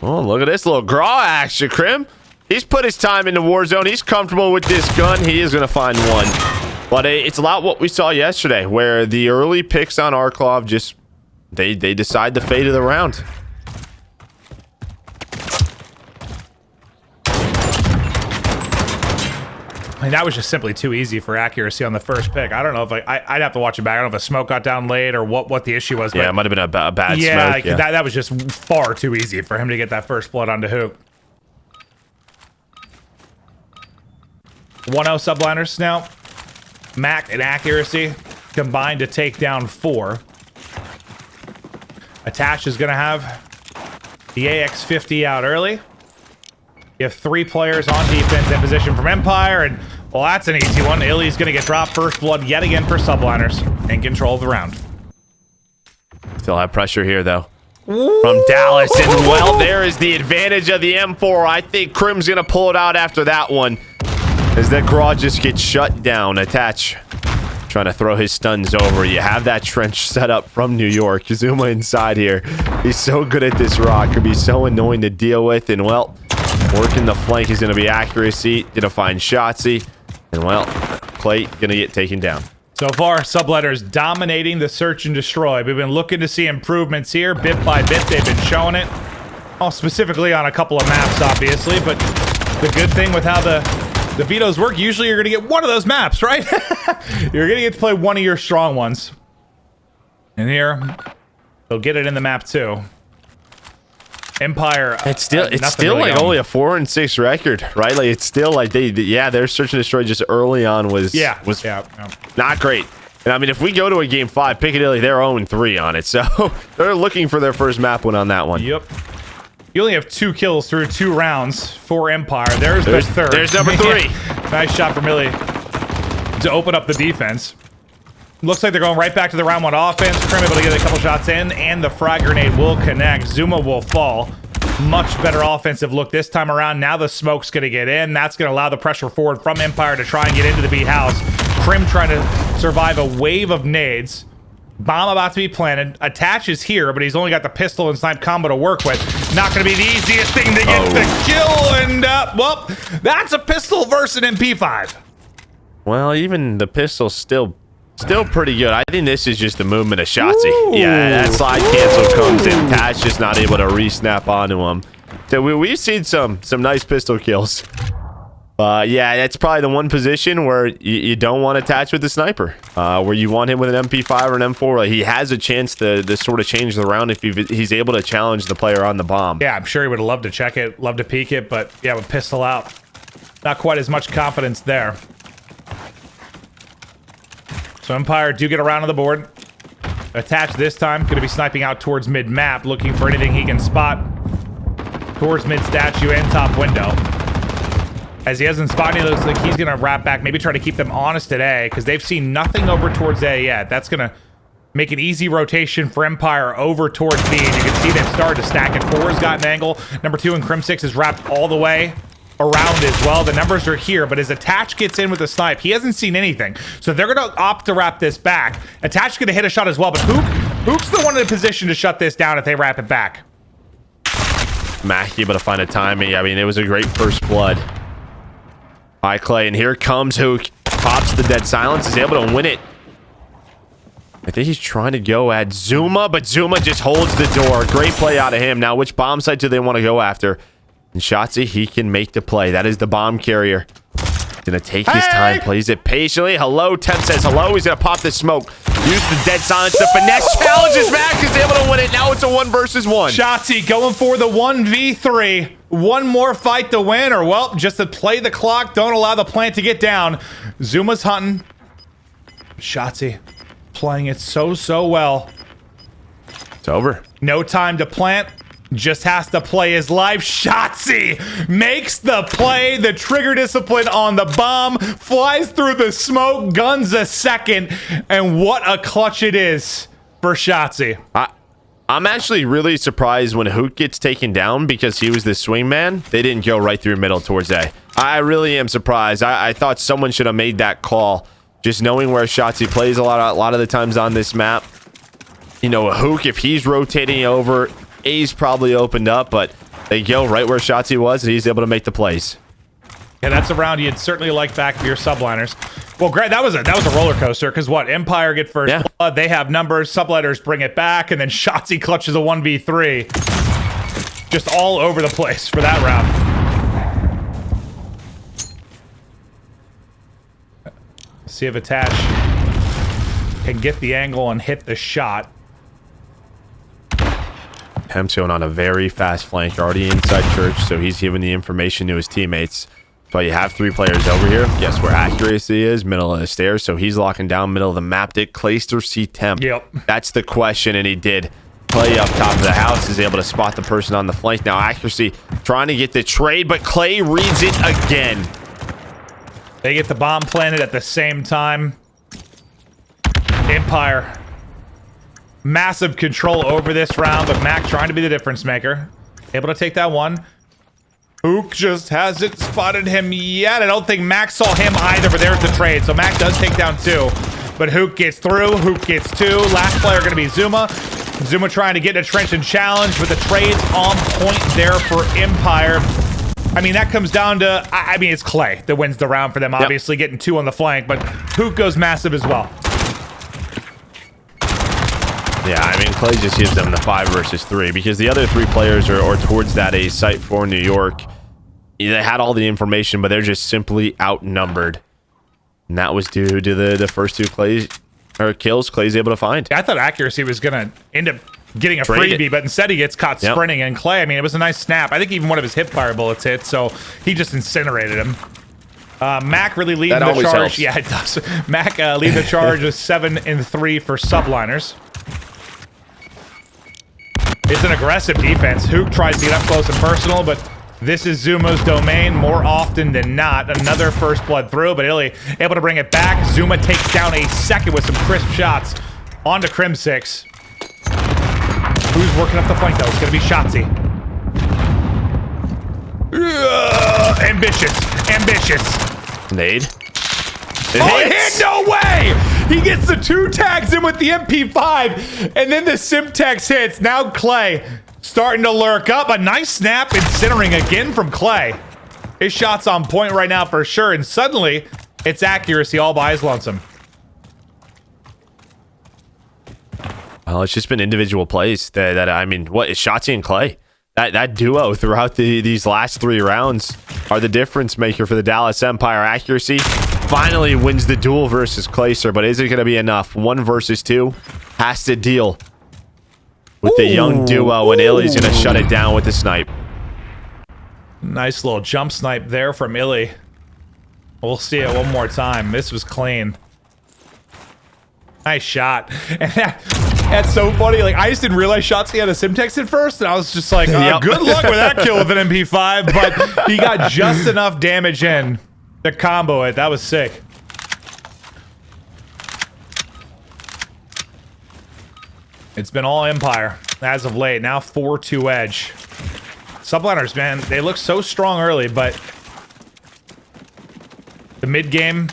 Oh, look at this little Graw action, Krim. He's put his time into Warzone. He's comfortable with this gun. He is going to find one. But it's a lot what we saw yesterday, where the early picks on Arklov just, they decide the fate of the round. I mean, that was just simply too easy for Accuracy on the first pick. I don't know if I'd have to watch it back. I don't know if a smoke got down late or what the issue was. Yeah, it might have been a bad smoke. Yeah, that was just far too easy for him to get that first blood onto Hoop. 1-0 Subliners now. Mac and Accuracy combined to take down 4. Attach is going to have the AX-50 out early. You have 3 players on defense in position from Empire, and well, that's an easy one. Illy's going to get dropped first blood yet again for Subliners in control of the round. Still have pressure here, though. From Dallas, and well, there is the advantage of the M4. I think Krim's going to pull it out after that one. As that Graw just gets shut down. Attach trying to throw his stuns over. You have that trench set up from New York. Zuma inside here. He's so good at this rock. Could be so annoying to deal with. And well, working the flank is going to be Accuracy. Going to find Shotsy. And well, Clay going to get taken down. So far, Subliners dominating the search and destroy. We've been looking to see improvements here. Bit by bit, they've been showing it. Well, specifically on a couple of maps, obviously. But the good thing with how the vetoes work, usually you're going to get one of those maps, right? You're going to get to play one of your strong ones. And here, they'll get it in the map too. Empire. It's still really like only a 4-6 record, right? Like it's still like their search and destroy just early on was not great. And I mean, if we go to a game 5, Piccadilly, they're 0-3 on it, so they're looking for their first map win on that one. Yep. You only have 2 kills through 2 rounds for Empire. There's the third. There's number 3. Nice shot from Millie to open up the defense. Looks like they're going right back to the round 1 offense. Krim able to get a couple shots in, and the frag grenade will connect. Zuma will fall. Much better offensive look this time around. Now the smoke's going to get in. That's going to allow the pressure forward from Empire to try and get into the B house. Krim trying to survive a wave of nades. Bomb about to be planted. Attach is here, but he's only got the pistol and snipe combo to work with. Not going to be the easiest thing to get the kill. And, well, that's a pistol versus an MP5. Well, even the pistol's still pretty good. I think this is just the movement of Shotzi. Yeah, that slide cancel comes in. Taz just not able to re-snap onto him. So we've seen some nice pistol kills. Yeah, that's probably the one position where you don't want to attach with the sniper. Where you want him with an MP5 or an M4. Like, he has a chance to sort of change the round if he's able to challenge the player on the bomb. Yeah, I'm sure he would have loved to check it, love to peek it, but yeah, with pistol out, not quite as much confidence there. So Empire do get around on the board. Attach this time. Going to be sniping out towards mid-map, looking for anything he can spot towards mid-statue and top window. As he hasn't spotted, it looks like he's going to wrap back, maybe try to keep them honest today, because they've seen nothing over towards A yet. That's going to make an easy rotation for Empire over towards B. And you can see they've started to stack it. 4's got an angle. Number 2 and Crim 6 is wrapped all the way around as well. The numbers are here, but as Attach gets in with the snipe, he hasn't seen anything. So they're going to opt to wrap this back. Attach going to hit a shot as well, but Hook's the one in a position to shut this down if they wrap it back. Mac able to find a timing. I mean, it was a great first blood. All right, Clay, and here comes Hook. Pops the dead silence, is able to win it. I think he's trying to go at Zuma, but Zuma just holds the door. Great play out of him. Now, which bomb site do they want to go after? And Shotzi, he can make the play. That is the bomb carrier. Gonna take his time, plays it patiently. Hello, Temp says hello. He's gonna pop the smoke. Use the dead silence. The finesse challenges Mac is able to win it. Now it's a 1 versus 1. Shotzi going for the 1v3. One more fight to win, or well, just to play the clock. Don't allow the plant to get down. Zuma's hunting. Shotzi playing it so well. It's over. No time to plant. Just has to play his life. Shotzi makes the play. The trigger discipline on the bomb. Flies through the smoke. Guns a second. And what a clutch it is for Shotzi. I'm actually really surprised when Hook gets taken down because he was the swing man. They didn't go right through middle towards A. I really am surprised. I thought someone should have made that call. Just knowing where Shotzi plays a lot of the times on this map. You know, Hook, if he's rotating over, A's probably opened up, but they go right where Shotzi was, and he's able to make the plays. Yeah, that's a round you'd certainly like back for your subliners. Well, great. That was a roller coaster, because what? Empire get first blood. They have numbers. Subliners bring it back, and then Shotzi clutches a 1v3. Just all over the place for that round. See if Attach can get the angle and hit the shot. Hem's going on a very fast flank, already inside church, so he's giving the information to his teammates. So you have 3 players over here. Guess where accuracy is? Middle of the stairs. So he's locking down middle of the map. Did Clayster see Temp? Yep. That's the question, and he did. Clay up top of the house is able to spot the person on the flank. Now accuracy trying to get the trade, but Clay reads it again. They get the bomb planted at the same time. Empire. Massive control over this round, but Mac trying to be the difference maker. Able to take that one. Hook just hasn't spotted him yet. I don't think Mac saw him either, but there's the trade. So Mac does take down 2. But Hook gets through. Hook gets 2. Last player going to be Zuma. Zuma trying to get in a trench and challenge, but the trade's on point there for Empire. I mean, that comes down to, I mean, it's Clay that wins the round for them, obviously, getting 2 on the flank, but Hook goes massive as well. Yeah, I mean, Clay just gives them the 5 versus 3 because the other 3 players are towards that A site for New York. They had all the information, but they're just simply outnumbered. And that was due to the first 2 kills Clay's able to find. I thought accuracy was going to end up getting a freebie, but instead he gets caught sprinting. And Clay, I mean, it was a nice snap. I think even one of his hip fire bullets hit, so he just incinerated him. Mac really leading the charge. Helps. Yeah, it does. Mac leading the charge with 7 and 3 for subliners. It's an aggressive defense. Hook tries to get up close and personal, but This is Zuma's domain more often than not. Another first blood through, but Illy able to bring it back. Zuma takes down a second with some crisp shots onto Crim6. Who's working up the flank though? It's gonna be Shotzzy. Ambitious. Nade. It hit! No way! He gets the 2 tags in with the MP5, and then the Simtex hits. Now Clay starting to lurk up. A nice snap and centering again from Clay. His shot's on point right now for sure, and suddenly it's accuracy all by his lonesome. Well, it's just been individual plays that I mean, what is Shotzzy and Clay? That duo throughout these last 3 rounds are the difference maker for the Dallas Empire. Accuracy finally wins the duel versus Clayster, but is it going to be enough? 1 versus 2 has to deal with the young duo, and Illy's going to shut it down with the snipe. Nice little jump snipe there from Illy. We'll see it one more time. This was clean. Nice shot. And that's so funny. Like, I just didn't realize Shotzzy had a Simtex at first, and I was just like, good luck with that kill with an MP5, but he got just enough damage in to combo it. That was sick. It's been all Empire as of late. Now 4-2 edge. Subliners, man, they look so strong early, but the mid-game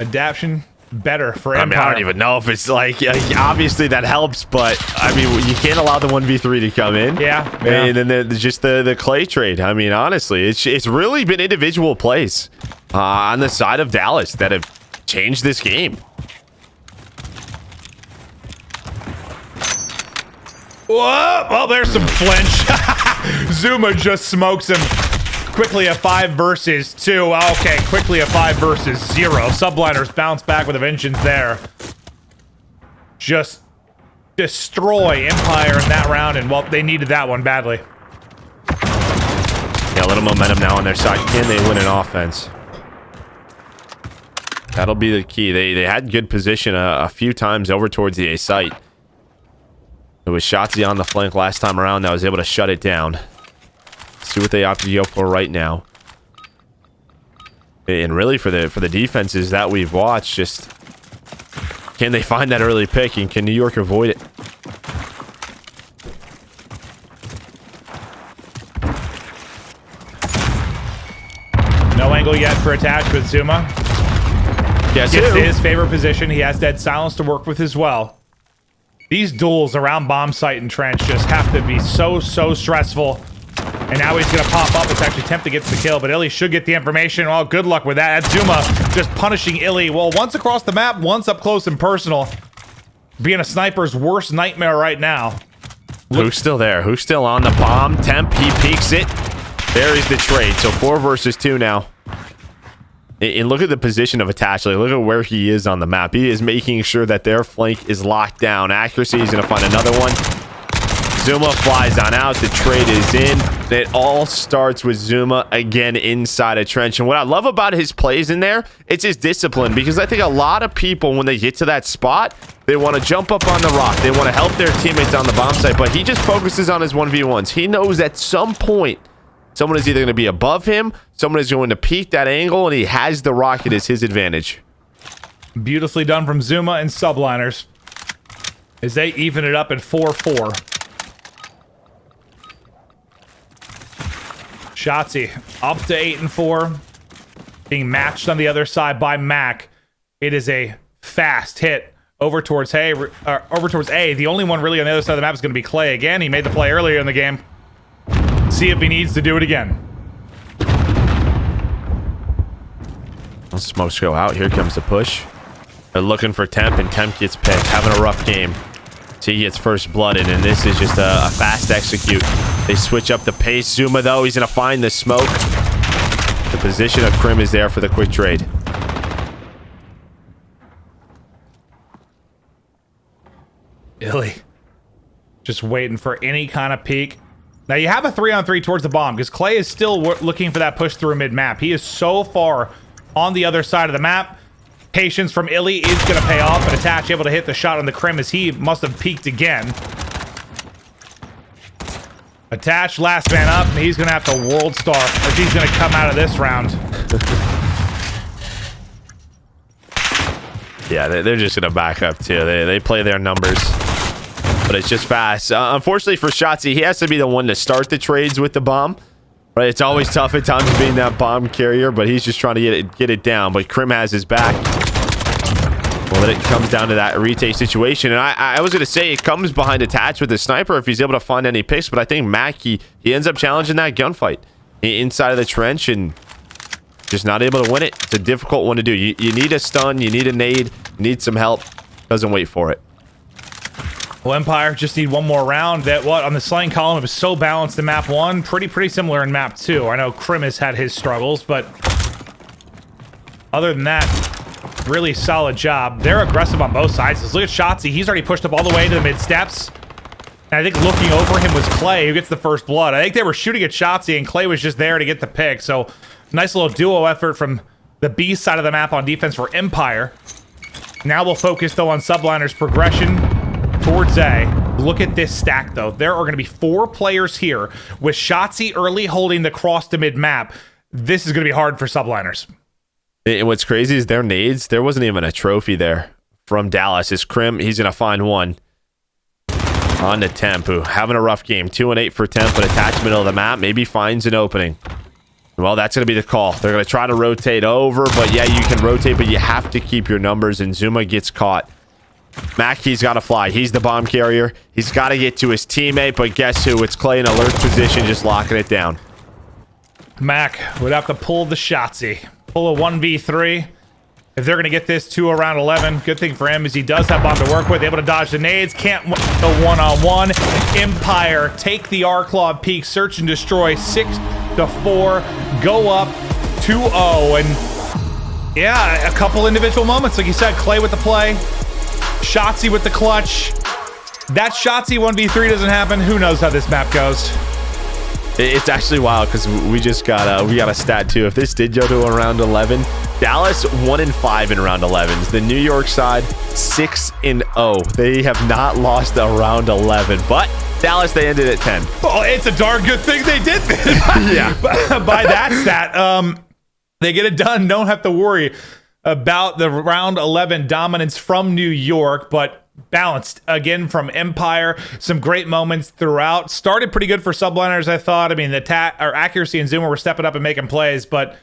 adaptation better for Empire. I mean, I don't even know if it's like, obviously that helps, but I mean, you can't allow the 1v3 to come in. Yeah. And then just the Clay trade. I mean, honestly, it's really been individual plays on the side of Dallas that have changed this game. Whoa! Well, there's some flinch. Zuma just smokes him. Quickly a 5 versus 2. Okay, quickly a 5 versus 0. Subliners bounce back with a vengeance there. Just destroy Empire in that round, and well, they needed that one badly. Yeah, a little momentum now on their side. Can they win an offense? That'll be the key. They had good position a few times over towards the A site. It was Shotzzy on the flank last time around that was able to shut it down. See what they opt to go for right now. And really for the defenses that we've watched, just can they find that early pick, and can New York avoid it? No angle yet for attach with Zuma. Yes, Gets to his favorite position. He has dead silence to work with as well. These duels around bomb site and trench just have to be so stressful. And now he's going to pop up. It's actually Tempted gets the kill, but Illy should get the information. Well, good luck with that. That's Zuma just punishing Illy. Well, once across the map, once up close and personal. Being a sniper's worst nightmare right now. Who's still there? Who's still on the bomb? Temp, he peeks it. There is the trade. So 4 versus 2 now. And look at the position of attach. Like, look at where he is on the map. He is making sure that their flank is locked down. Accuracy, he's going to find another one. Zuma flies on out. The trade is in. It all starts with Zuma again inside a trench. And what I love about his plays in there, it's his discipline. Because I think a lot of people, when they get to that spot, they want to jump up on the rock. They want to help their teammates on the bomb site. But he just focuses on his 1v1s. He knows at some point, someone is either going to be above him, someone is going to peek that angle, and he has the rocket as his advantage. Beautifully done from Zuma and Subliners as they even it up at 4-4. Shotzzy up to 8-4, being matched on the other side by Mac. It is a fast hit over towards A. The only one really on the other side of the map is going to be Clay again. He made the play earlier in the game. See if he needs to do it again. Smokes go out. Here comes the push. They're looking for Temp, and Temp gets picked. Having a rough game. He gets first blooded, and this is just a fast execute. They switch up the pace. Zuma, though, he's going to find the smoke. The position of Crim is there for the quick trade. Illy just waiting for any kind of peek. Now, you have a 3-on-3 towards the bomb because Clay is still looking for that push through mid-map. He is so far on the other side of the map. Patience from Illy is going to pay off, but Attach able to hit the shot on the Crim as he must have peeked again. Attach, last man up, and he's going to have to world star if he's going to come out of this round. Yeah, they're just going to back up too. They play their numbers, but it's just fast. Unfortunately for Shotzzy, he has to be the one to start the trades with the bomb. Right, it's always tough at times being that bomb carrier, but he's just trying to get it down. But Krim has his back. Well, then it comes down to that retake situation. And I was going to say it comes behind attach with the sniper if he's able to find any picks. But I think Mac, he ends up challenging that gunfight inside of the trench and just not able to win it. It's a difficult one to do. You need a stun. You need a nade. You need some help. Doesn't wait for it. Well, Empire just need one more round. That what on the slaying column, it was so balanced in map 1. Pretty similar in map 2. I know Krim has had his struggles, but other than that, really solid job. They're aggressive on both sides. Let's look at Shotzzy. He's already pushed up all the way to the mid steps. And I think looking over him was Clay, who gets the first blood. I think they were shooting at Shotzzy, and Clay was just there to get the pick. So nice little duo effort from the B side of the map on defense for Empire. Now we'll focus though on Subliners' progression towards A. Look at this stack though. There are going to be 4 players here with Shotzzy early holding the cross to mid map. This is going to be hard for Subliners. And what's crazy is their nades, there wasn't even a trophy there from Dallas. It's Krim, he's going to find one. On to Temp, who having a rough game. 2 and 8 for Temp, but attached middle of the map. Maybe finds an opening. Well, that's going to be the call. They're going to try to rotate over, but yeah, you can rotate, but you have to keep your numbers, and Zuma gets caught. Mac, he's got to fly. He's the bomb carrier. He's got to get to his teammate, but guess who? It's Clay in alert position, just locking it down. Mac would have to pull the Shotzzy. Pull a 1v3. If they're going to get this to around 11, good thing for him is he does have bomb to work with, able to dodge the nades, can't go one-on-one. Empire take the R-Claw peak, search and destroy, 6-4, go up 2-0, and yeah, a couple individual moments, like you said, Clay with the play, Shotzzy with the clutch. That Shotzzy 1v3 doesn't happen. Who knows how this map goes? It's actually wild because we just got a stat too. If this did go to around 11, Dallas 1-5 in round 11s. The New York side 6-0. They have not lost a round 11, but Dallas, they ended at 10. Well, it's a darn good thing they did this. Yeah. By that stat, they get it done. Don't have to worry about the round 11 dominance from New York, but balanced again from Empire. Some great moments throughout. Started pretty good for Subliners, I thought. I mean, the accuracy and Zuma were stepping up and making plays, but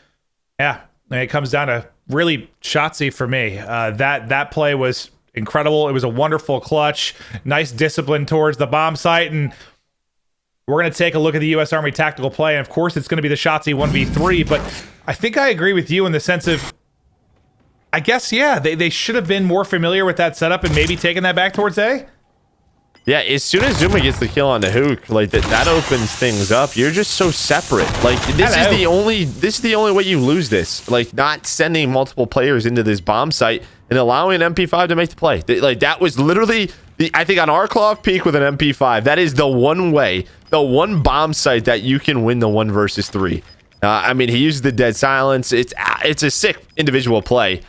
yeah, it comes down to really Shotzzy for me. That play was incredible. It was a wonderful clutch. Nice discipline towards the bomb site, and we're going to take a look at the U.S. Army tactical play, and of course, it's going to be the Shotzzy 1v3, but I think I agree with you in the sense of I guess, yeah, they should have been more familiar with that setup and maybe taken that back towards A. Yeah, as soon as Zuma gets the kill on the hook, like that opens things up. You're just so separate. Like this is the only way you lose this. Like not sending multiple players into this bomb site and allowing an MP5 to make the play. Like that was literally I think on our Claw peak with an MP5, that is the one way, the one bomb site that you can win the 1 versus 3. I mean, he used the dead silence. It's a sick individual play.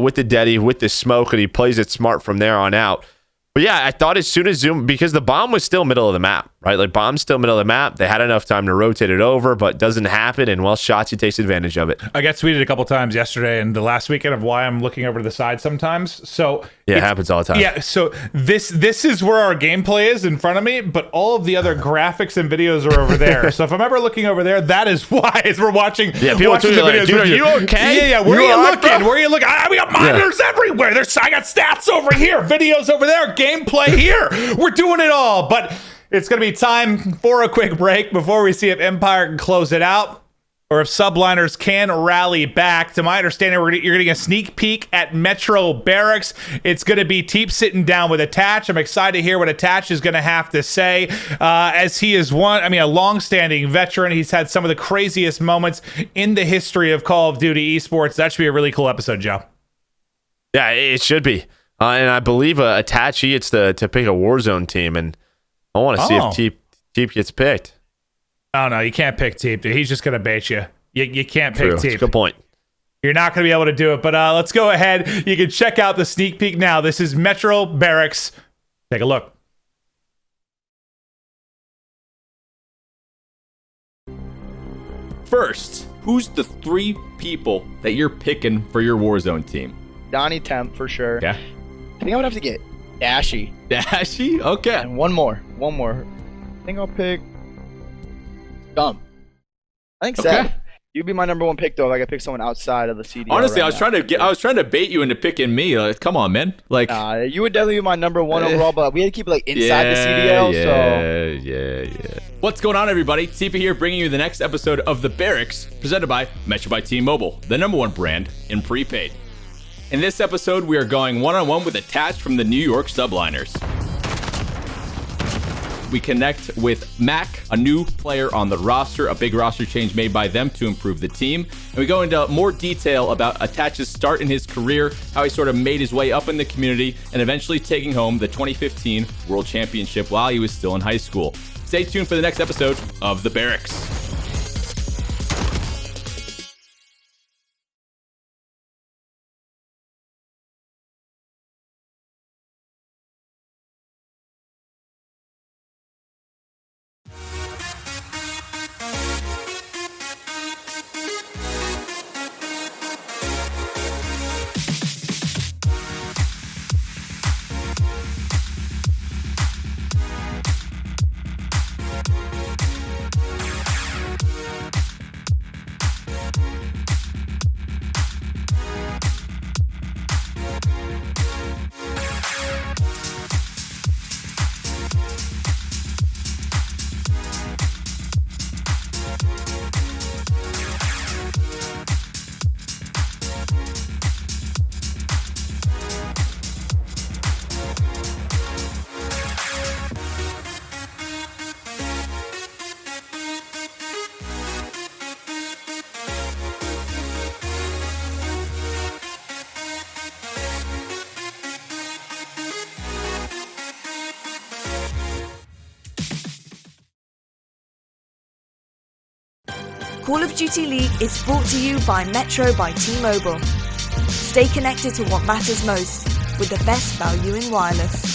With the Deddy, with the smoke, and he plays it smart from there on out. But yeah, I thought as soon as Zoom, because the bomb was still middle of the map, right? Like bomb's still middle of the map. They had enough time to rotate it over, but doesn't happen. And well, Shotzzy takes advantage of it. I got tweeted a couple times yesterday and the last weekend of why I'm looking over to the side sometimes. So yeah, it happens all the time. Yeah, so this is where our gameplay is in front of me, but all of the other graphics and videos are over there. So if I'm ever looking over there, that is why as we're watching. Yeah, people watching the the like, videos. dude, are you okay? Yeah. Where are you looking? Where are you looking? We got monitors everywhere. I got stats over here, videos over there, gameplay here. We're doing it all, but it's going to be time for a quick break before we see if Empire can close it out or if Subliners can rally back. To my understanding, you're getting a sneak peek at Metro Barracks. It's going to be Teep sitting down with Attach. I'm excited to hear what Attach is going to have to say, as he is a long-standing veteran. He's had some of the craziest moments in the history of Call of Duty esports. That should be a really cool episode, Joe. Yeah, it should be. And I believe Attach, he gets to pick a Warzone team, and I want to see if Teep gets picked. Oh, no, you can't pick Teep, dude. He's just going to bait you. You can't pick Teep. Good point. You're not going to be able to do it, but let's go ahead. You can check out the sneak peek now. This is Metro Barracks. Take a look. first, who's the 3 people that you're picking for your Warzone team? Donnie Temp for sure. Okay. I think I would have to get Dashy. Dashy? Okay. And one more. I think I'll pick Dumb. I think Seth. Okay. You'd be my number 1 pick though if I could pick someone outside of the CDL. Honestly, right I was trying to bait you into picking me. Like, come on, man. Like, you would definitely be my number 1 overall, but we had to keep it like inside the CDL. Yeah. What's going on, everybody? Tifa here, bringing you the next episode of The Barracks, presented by Metro by T-Mobile, the #1 brand in prepaid. In this episode, we are going one-on-one with Attached from the New York Subliners. We connect with Mac, a new player on the roster, a big roster change made by them to improve the team. And we go into more detail about Attach's start in his career, how he sort of made his way up in the community, and eventually taking home the 2015 World Championship while he was still in high school. Stay tuned for the next episode of The Barracks. Call of Duty League is brought to you by Metro by T-Mobile. Stay connected to what matters most with the best value in wireless.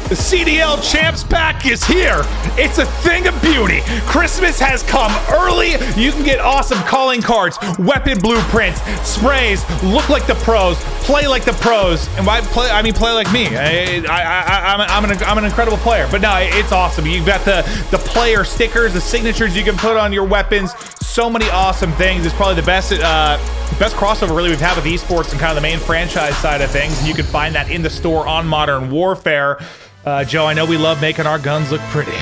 The CDL Champs Pack is here. It's a thing of beauty. Christmas has come early. You can get awesome calling cards, weapon blueprints, sprays, look like the pros, play like the pros. And by play, I mean play like me. I'm an incredible player. But no, it's awesome. You've got the player stickers, the signatures you can put on your weapons. So many awesome things. It's probably the best crossover really we've had with esports and kind of the main franchise side of things. And you can find that in the store on Modern Warfare. Joe, I know we love making our guns look pretty.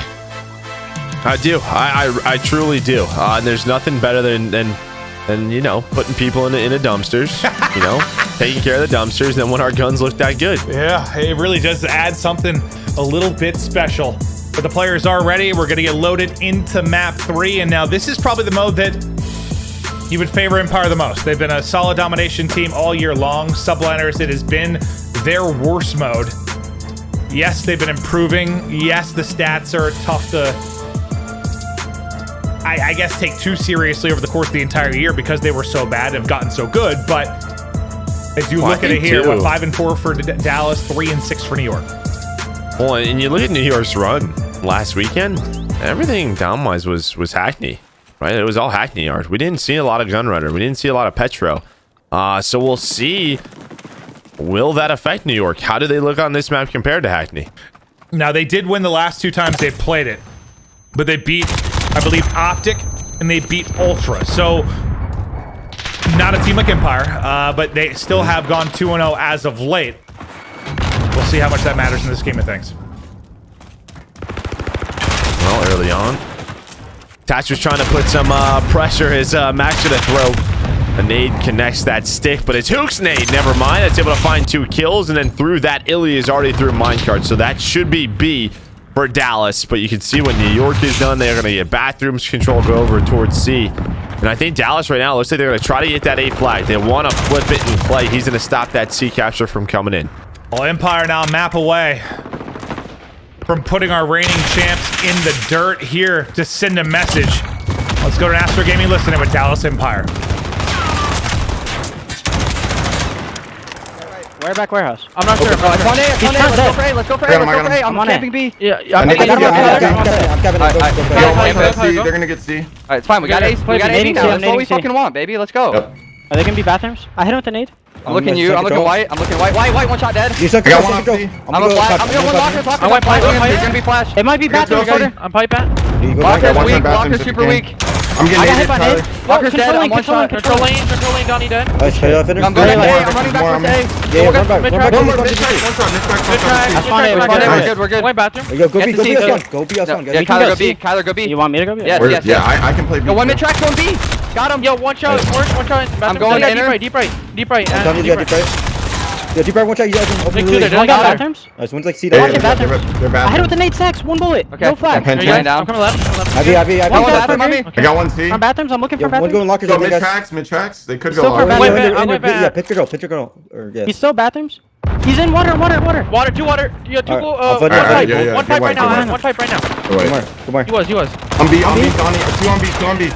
I do. I truly do. And there's nothing better than you know, putting people in a dumpsters. You know, taking care of the dumpsters. Than when our guns look that good. Yeah, it really does add something a little bit special. But the players are ready. We're going to get loaded into map 3, and now this is probably the mode that you would favor Empire the most. They've been a solid domination team all year long. Subliners, it has been their worst mode. Yes, they've been improving. Yes, the stats are tough to, I guess, take too seriously over the course of the entire year because they were so bad and have gotten so good. But as you look at it here, 5-4 for Dallas, 3-6 for New York. Well, and you look at New York's run last weekend, everything down-wise was Hackney, right? It was all Hackney yard. We didn't see a lot of Gunrunner. We didn't see a lot of Petro. So we'll see will that affect New York? How do they look on this map compared to Hackney? Now, they did win the last 2 times they played it, but they beat, I believe, OpTic, and they beat Ultra. So, not a team like Empire, but they still have gone 2-0 as of late. We'll see how much that matters in this game of things. Well, early on, Tatch was trying to put some pressure. His Max gonna throw a nade, connects that stick, but it's Hook's nade. Never mind. That's able to find 2 kills, and then through that, Illy is already through minecart. So that should be B for Dallas. But you can see when New York is done, they're gonna get bathrooms control, go over towards C. And I think Dallas right now looks like they're gonna try to get that A flag. They want to flip it and play. He's gonna stop that C capture from coming in. Well, Empire now a map away from putting our reigning champs in the dirt here to send a message. Let's go to Astro Gaming listening with Dallas Empire. We're back warehouse. I'm not sure. It's one A. It's one A. Let's go for A. Let's go for A. Let's go for A. I'm camping B. Yeah. I'm camping. They're gonna get C. Alright, it's fine. We got A. We got A now. That's what we fucking want, baby. Let's go. Yep. Are they gonna be bathrooms? I hit him with the nade. I'm looking you. I'm looking white. I'm looking white. White. One shot dead. I got one on C. I'm going lockers. I went flash. He's gonna be flash. It might be bathrooms. I'm pipe bat. Lockers weak. Lockers super weak. I'm getting hit, Tyler. Locker's dead. I'm one shot. Control lane, Donnie dead. I'm going A. I'm running back for A. Yeah, run back. That's fine. We're good. White bathroom. Go B S1. Go B S1. Yeah, Kyler, go B. You want me to go B? Yes. Yeah, I can play B. Yo, 1 mid track, going B. Got him. Yo, one shot. I'm going inner. Deep right. Deep right. Yeah, deep right, one shot. You guys open the really. Got bathrooms? One's like C. They're bathrooms. I hit it with the nade sacks. 1 bullet. Okay. No flag. I'm coming left. I got one C. On bathrooms. I'm looking for bathrooms. One going lockers. Mid tracks. They could go lockers. Yeah, pitch your girl. He's still bathrooms. He's in water. 2 water. You got 2 one pipe right now. One pipe right now. Come on. He was. On B, Donnie. 2 on B. On B.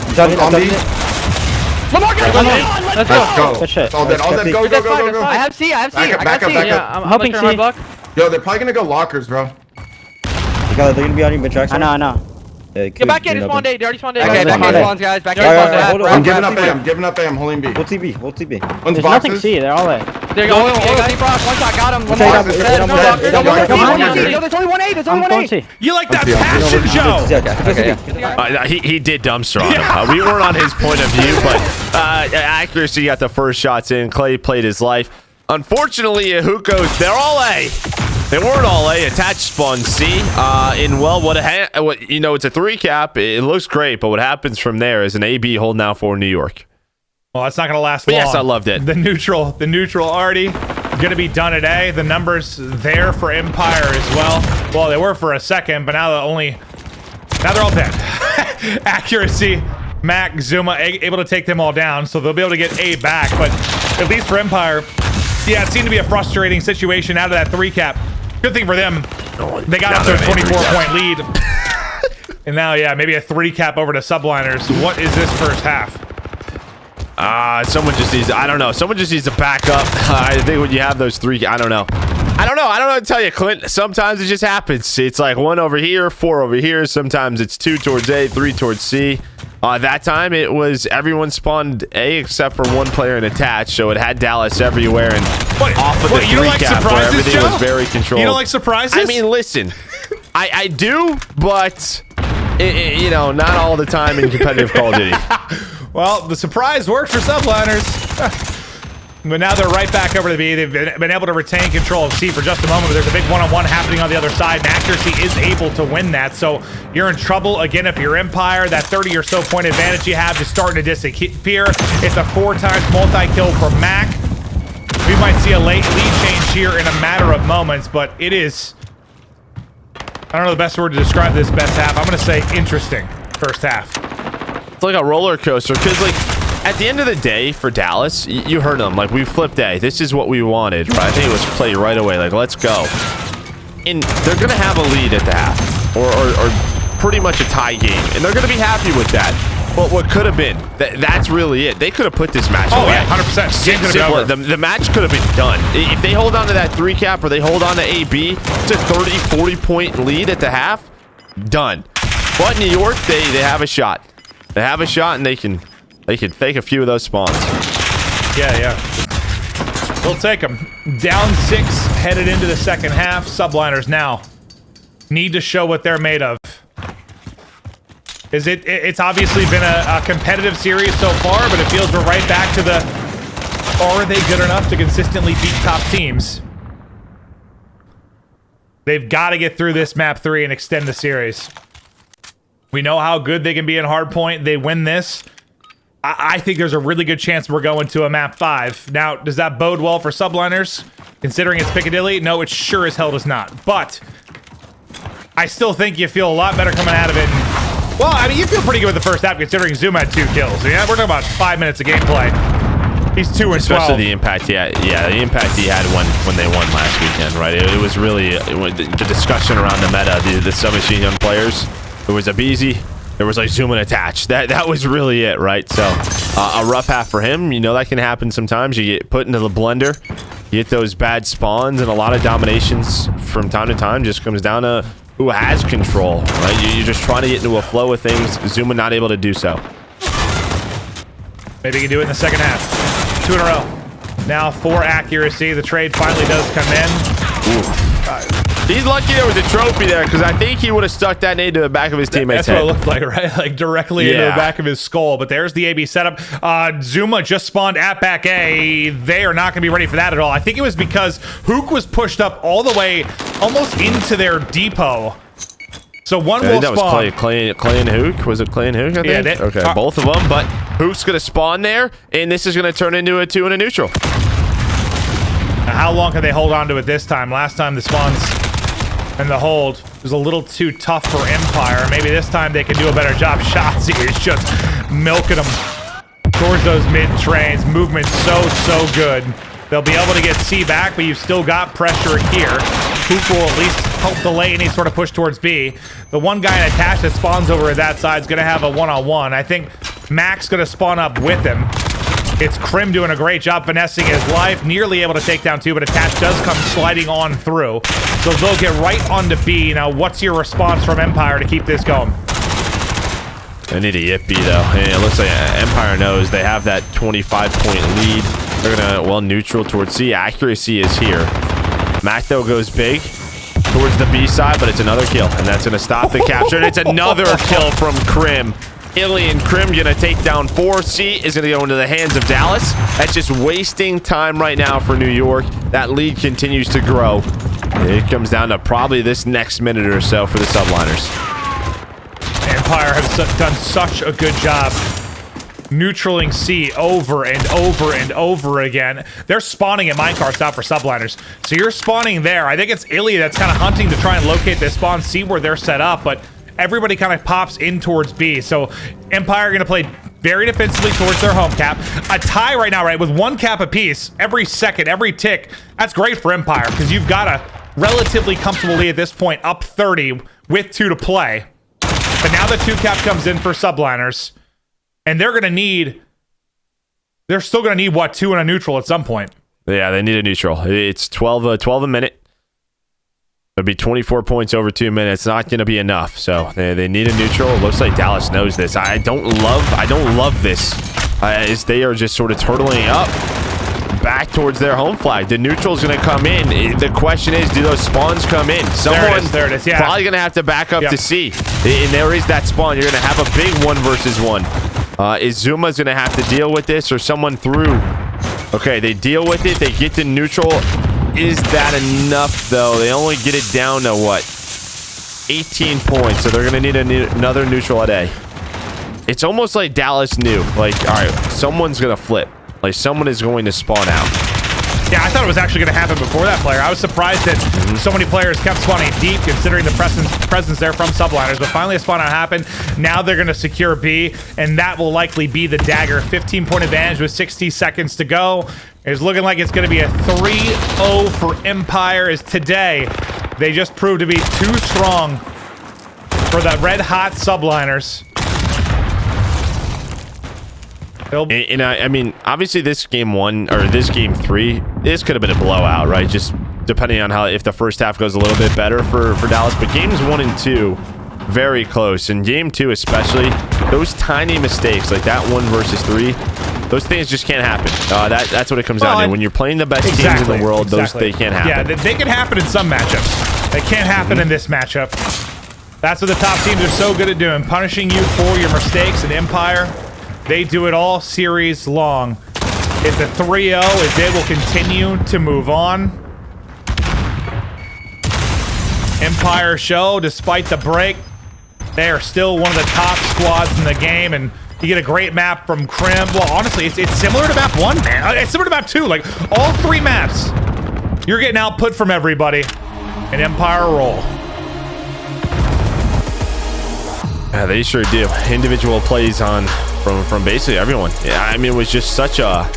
Let's go. Good shit. All dead. Go. I have C. Back up. Yeah, I'm helping C. Yo, they're probably gonna go lockers, bro. They're gonna be on your mid tracks. I know. Get back in. It's spawned A. They already spawned A. Okay, back in spawns, guys. Back in spawns. I'm giving up A. I'm holding B. Hold TB. There's nothing C. They're all A. They're going deep rock. One shot. Got him. There's only 1 A. There's only 1 A. You like that passion, Joe? He did dumpster on him. We weren't on his point of view, but accuracy got the first shots in. Clay played his life. Unfortunately, Hookos, they're all A. They weren't all A. Attached spawn C. It's a 3 cap. It looks great, but what happens from there is an AB hold now for New York. Well, it's not going to last long. Yes, I loved it. The neutral already going to be done at A. The numbers there for Empire as well. Well, they were for a second, but now they're all dead. Accuracy, Mac, Zuma, able to take them all down, so they'll be able to get A back. But at least for Empire, yeah, it seemed to be a frustrating situation out of that 3 cap. Good thing for them, they got up to a 24-point lead. And now, yeah, maybe a 3 cap over to Subliners. What is this first half? Someone just needs, I don't know. Someone just needs to back up. I think when you have those 3, I don't know what to tell you, Clint. Sometimes it just happens. It's like 1 over here, 4 over here. Sometimes it's 2 towards A, 3 towards C. That time it was everyone spawned A except for 1 player in attached, so it had Dallas everywhere and off of the 3 cap where everything was very controlled. You don't like surprises? I mean, listen, I do, but not all the time in competitive Call of Duty. Well, the surprise worked for Subliners. But now they're right back over to B. They've been able to retain control of C for just a moment, but there's a big one-on-one happening on the other side, and accuracy is able to win that. So you're in trouble again if you're Empire. That 30 or so point advantage you have is starting to disappear. It's a 4 times multi-kill for Mac. We might see a late lead change here in a matter of moments, but it is, I don't know the best word to describe this best half. I'm going to say interesting first half. It's like a roller coaster because, like, at the end of the day for Dallas, you heard them. Like, we flipped A. This is what we wanted, right? I think it was play right away. Like, let's go. And they're going to have a lead at the half or pretty much a tie game. And they're going to be happy with that. But what could have been, that's really it. They could have put this match away. Yeah, 100%. The match could have been done. If they hold on to that 3 cap or they hold on to AB, it's a 30, 40-point lead at the half. Done. But New York, they have a shot. They have a shot, and they can fake a few of those spawns. Yeah. They'll take them. Down 6, headed into the second half. Subliners now need to show what they're made of. It's obviously been a competitive series so far, but it feels we're right back to the, are they good enough to consistently beat top teams? They've got to get through this map 3 and extend the series. We know how good they can be in hardpoint. They win this. I think there's a really good chance we're going to a map 5. Now, does that bode well for Subliners? Considering it's Piccadilly? No, it sure as hell does not. But I still think you feel a lot better coming out of it. Well, I mean, you feel pretty good with the first half considering Zuma had 2 kills. Yeah, we're talking about 5 minutes of gameplay. He's 2 and 12. Especially the impact he had. Yeah, the impact he had when they won last weekend, right? It was really the discussion around the meta, the submachine gun players. There was a Beezy. There was like Zuma attached. That was really it, right? So a rough half for him. You know that can happen sometimes. You get put into the blender. You get those bad spawns, and a lot of dominations from time to time just comes down to who has control, right? You're just trying to get into a flow of things. Zuma not able to do so. Maybe he can do it in the second half. 2 in a row. Now 4 accuracy. The trade finally does come in. He's lucky there was a trophy there, because I think he would have stuck that nade to the back of his teammate's head. That's what it looked like, right? Like directly into the back of his skull. But there's the AB setup. Zuma just spawned at back A. They are not going to be ready for that at all. I think it was because Hook was pushed up all the way almost into their depot. So one will that spawn. Was Clay and Hook? Was it Clay and Hook, I think? Yeah, okay, both of them. But Hook's going to spawn there, and this is going to turn into a 2 and a neutral. Now, how long can they hold on to it this time? Last time the spawns and the hold was a little too tough for Empire. Maybe this time they can do a better job. Shotzi is just milking them towards those mid-trains. Movement so good. They'll be able to get C back, but you've still got pressure here. Hoop will at least help delay any sort of push towards B. The one guy in attached that spawns over at that side is going to have a one-on-one. I think Mac's going to spawn up with him. It's Krim doing a great job finessing his life, nearly able to take down 2, but Attach does come sliding on through. So they'll get right onto B. Now, what's your response from Empire to keep this going? They need a yip B, though. And it looks like Empire knows they have that 25-point lead. They're going to, well, neutral towards C. Accuracy is here. Mac, though, goes big towards the B side, but it's another kill, and that's going to stop the capture. And it's another kill from Krim. Illy and Krim going to take down 4. C is going to go into the hands of Dallas. That's just wasting time right now for New York. That lead continues to grow. It comes down to probably this next minute or so for the Subliners. Empire have done such a good job neutraling C over and over and over again. They're spawning at minecart stop for Subliners. So you're spawning there. I think it's Illy that's kind of hunting to try and locate this spawn, see where they're set up, but everybody kind of pops in towards B. So Empire are going to play very defensively towards their home cap. A tie right now, right, with 1 cap apiece every second, every tick. That's great for Empire because you've got a relatively comfortable lead at this point, up 30 with 2 to play. But now the 2 cap comes in for Subliners, and they're still going to need, what, 2 and a neutral at some point. Yeah, they need a neutral. It's 12 a minute. It'll be 24 points over 2 minutes. Not going to be enough. So they need a neutral. It looks like Dallas knows this. I don't love this. As they are just sort of turtling up back towards their home flag. The neutral's going to come in. The question is, do those spawns come in? Someone there it is. Yeah. Probably going to have to back up to C. And there is that spawn. You're going to have a big 1 versus 1. Is Zuma's going to have to deal with this or someone through? Okay, they deal with it. They get to neutral. Is that enough, though? They only get it down to, what, 18 points. So they're going to need another neutral at A. It's almost like Dallas knew. Like, all right, someone's going to flip. Like, someone is going to spawn out. Yeah, I thought it was actually going to happen before that player. I was surprised that so many players kept spawning deep, considering the presence there from Subliners. But finally, a spawn out happened. Now they're going to secure B, and that will likely be the dagger. 15-point advantage with 60 seconds to go. It's looking like it's going to be a 3-0 for Empire, as today they just proved to be too strong for the red-hot Subliners. And I mean, obviously this game 1 or this game 3, this could have been a blowout, right? Just depending on how, if the first half goes a little bit better for Dallas. But games 1 and 2, very close. And game 2 especially, those tiny mistakes like that 1 versus 3, those things just can't happen. That's what it comes down to. When you're playing the best teams in the world, they can't happen. Yeah, they can happen in some matchups. They can't happen in this matchup. That's what the top teams are so good at doing, punishing you for your mistakes. And Empire, they do it all series long. It's a 3-0 as they will continue to move on. Empire show, despite the break, they are still one of the top squads in the game, and you get a great map from Crim. Well, honestly, it's similar to map 1, man. It's similar to map 2. Like, all 3 maps, you're getting output from everybody. And Empire roll. Yeah, they sure do. Individual plays from basically everyone. Yeah, I mean, it was just such a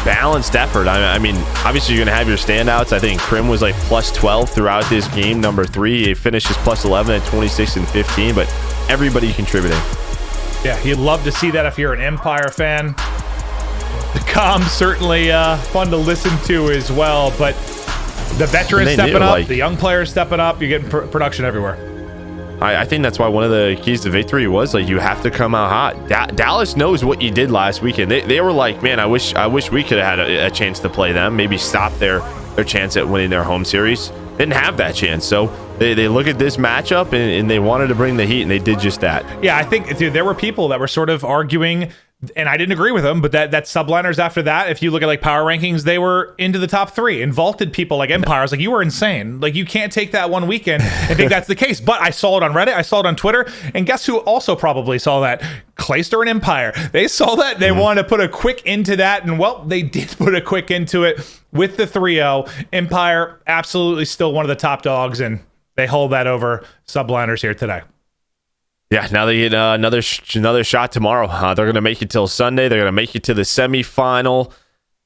balanced effort. I mean, obviously you're gonna have your standouts. I think Crim was like plus 12 throughout this game. Number 3, he finishes plus 11 at 26 and 15, but everybody contributing. Yeah, you'd love to see that if you're an Empire fan. The comms certainly fun to listen to as well, but the veterans stepping up, the young players stepping up, you're getting production everywhere. I think that's why one of the keys to victory was like you have to come out hot. Dallas knows what you did last weekend. They were like, man, I wish we could have had a chance to play them, maybe stop their chance at winning their home series. Didn't have that chance, so they look at this matchup and they wanted to bring the heat, and they did just that. Yeah, I think, dude, there were people that were sort of arguing, and I didn't agree with them, but that Subliners after that, if you look at like power rankings, they were into the top 3 and vaulted people like Empire. I was like, you were insane. Like, you can't take that one weekend and think that's the case. But I saw it on Reddit, I saw it on Twitter, and guess who also probably saw that? Clayster and Empire. They saw that, they wanted to put a quick into that, and well, they did put a quick into it with the 3-0. Empire, absolutely still one of the top dogs, and they hold that over Subliners here today. Yeah, now they get another shot tomorrow. They're going to make it till Sunday. They're going to make it to the semifinal.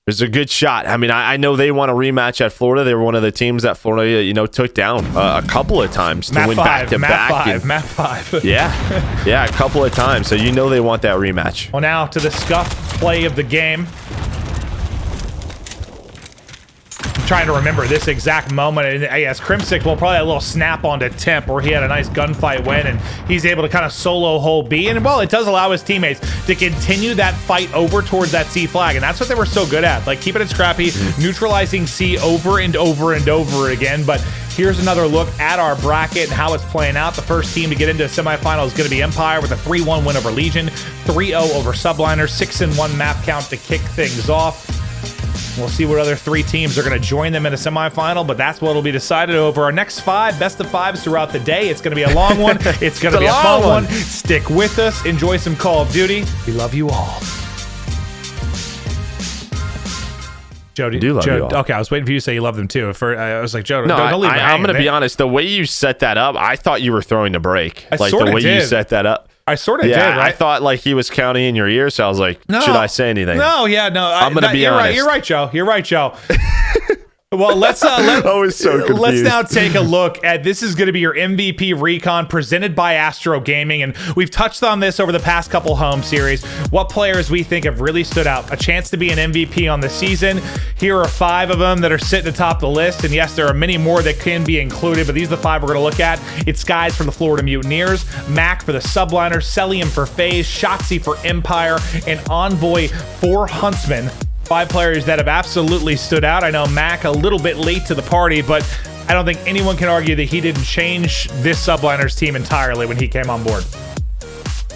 There's a good shot. I mean, I know they want a rematch at Florida. They were one of the teams that Florida, took down a couple of times to win back-to-back. Map 5. Yeah, a couple of times. So they want that rematch. Well, now to the scuff play of the game. I'm trying to remember this exact moment, and yes, Crimsick will probably have a little snap onto Temp where he had a nice gunfight win, and he's able to kind of solo hold B, and well, it does allow his teammates to continue that fight over towards that C flag, and that's what they were so good at, like keeping it scrappy, neutralizing C over and over and over again. But here's another look at our bracket and how it's playing out. The first team to get into the semifinal is going to be Empire with a 3-1 win over Legion, 3-0 over Subliners, 6-1 map count to kick things off. We'll see what other 3 teams are going to join them in a semifinal, but that's what will be decided over our next 5 best of 5s throughout the day. It's going to be a long one. It's going to be a fun one. Stick with us. Enjoy some Call of Duty. We love you all. Joe, you all. Okay, I was waiting for you to say you love them too. I was like, Joe, no, don't leave me hanging. I'm going to be honest. The way you set that up, I thought you were throwing the break. I sort of did. You set that up. I sort of did, right? I thought like he was counting in your ear, so I was like, should I say anything? No. I'm going to be honest. You're right, Joe. Well, let's now take a look at this. Is going to be your MVP recon presented by Astro Gaming, and we've touched on this over the past couple home series. What players we think have really stood out, a chance to be an MVP on the season. Here are 5 of them that are sitting atop the list, and yes, there are many more that can be included, but these are the 5 we're going to look at. It's Skies for the Florida Mutineers, Mac for the Subliners, Celium for FaZe, Shotzzy for Empire, and Envoy for Huntsman. 5 players that have absolutely stood out. I know Mac a little bit late to the party, but I don't think anyone can argue that he didn't change this Subliners team entirely when he came on board.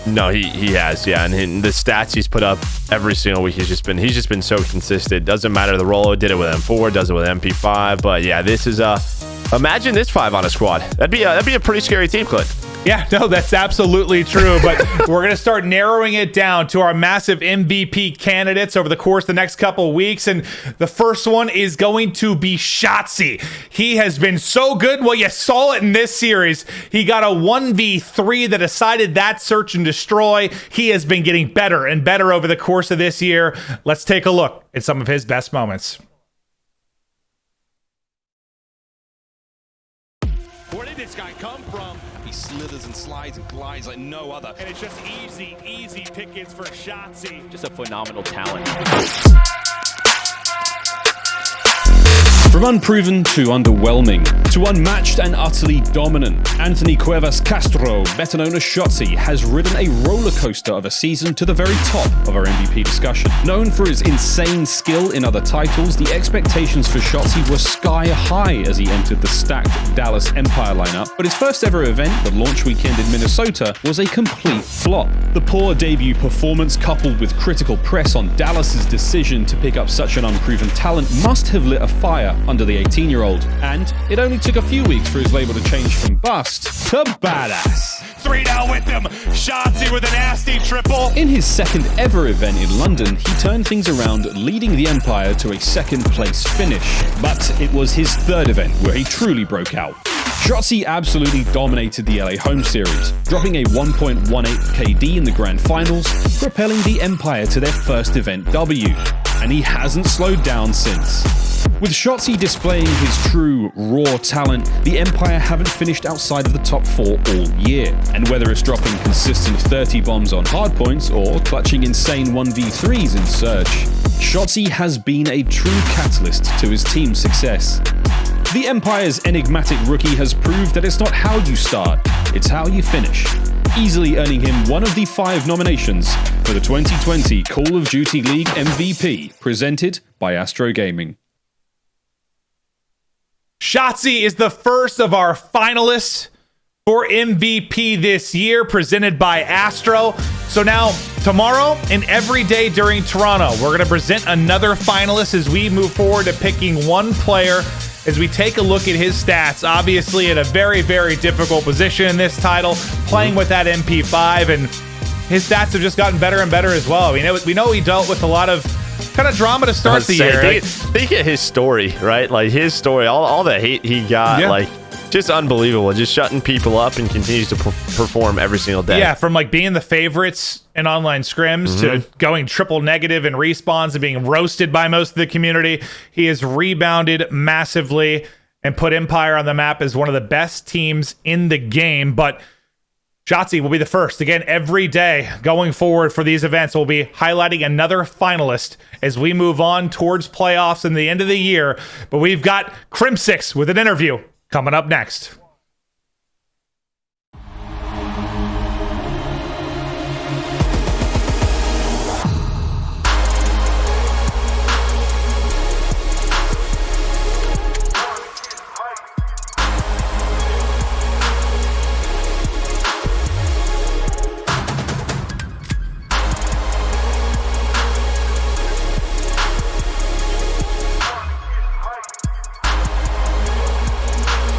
No, he has, yeah, and the stats he's put up every single week, he's just been so consistent. Doesn't matter the role. Did it with M4, does it with MP5, but yeah, this is imagine this 5 on a squad. That'd be a pretty scary team, Clint. Yeah, no, that's absolutely true. But we're going to start narrowing it down to our massive MVP candidates over the course of the next couple of weeks. And the first one is going to be Shotzzy. He has been so good. Well, you saw it in this series. He got a 1v3 that decided that search and destroy. He has been getting better and better over the course of this year. Let's take a look at some of his best moments. Where did this guy come from? He slithers and slides and glides like no other. And it's just easy pickings for Shotzzy. Just a phenomenal talent. From unproven to underwhelming, to unmatched and utterly dominant, Anthony Cuevas Castro, better known as Shotzi, has ridden a roller coaster of a season to the very top of our MVP discussion. Known for his insane skill in other titles, the expectations for Shotzi were sky high as he entered the stacked Dallas Empire lineup, but his first ever event, the launch weekend in Minnesota, was a complete flop. The poor debut performance, coupled with critical press on Dallas's decision to pick up such an unproven talent, must have lit a fire under the 18-year-old, and it only took a few weeks for his label to change from bust to badass. 3 down with him. Shotzi with a nasty triple. In his second ever event in London, he turned things around, leading the Empire to a second place finish. But it was his third event where he truly broke out. Shotzi absolutely dominated the LA home series, dropping a 1.18 KD in the grand finals, propelling the Empire to their first event W. And he hasn't slowed down since. With Shotzi displaying his true, raw talent, the Empire haven't finished outside of the top 4 all year. And whether it's dropping consistent 30 bombs on hardpoints or clutching insane 1v3s in Surge, Shotzi has been a true catalyst to his team's success. The Empire's enigmatic rookie has proved that it's not how you start, it's how you finish, easily earning him one of the 5 nominations for the 2020 Call of Duty League MVP, presented by Astro Gaming. Shotzi is the first of our finalists for MVP this year, presented by Astro. So now, tomorrow and every day during Toronto, we're going to present another finalist as we move forward to picking one player as we take a look at his stats. Obviously, in a very, very difficult position in this title, playing with that MP5, and his stats have just gotten better and better as well. We know he dealt with a lot of kind of drama to start the year. Think of his story, right? Like his story, all the hate he got, like just unbelievable. Just shutting people up and continues to perform every single day. Yeah, from like being the favorites in online scrims to going triple negative in respawns and being roasted by most of the community. He has rebounded massively and put Empire on the map as one of the best teams in the game. But Shotzi will be the first. Again, every day going forward for these events, we'll be highlighting another finalist as we move on towards playoffs and the end of the year. But we've got Crimsix with an interview coming up next.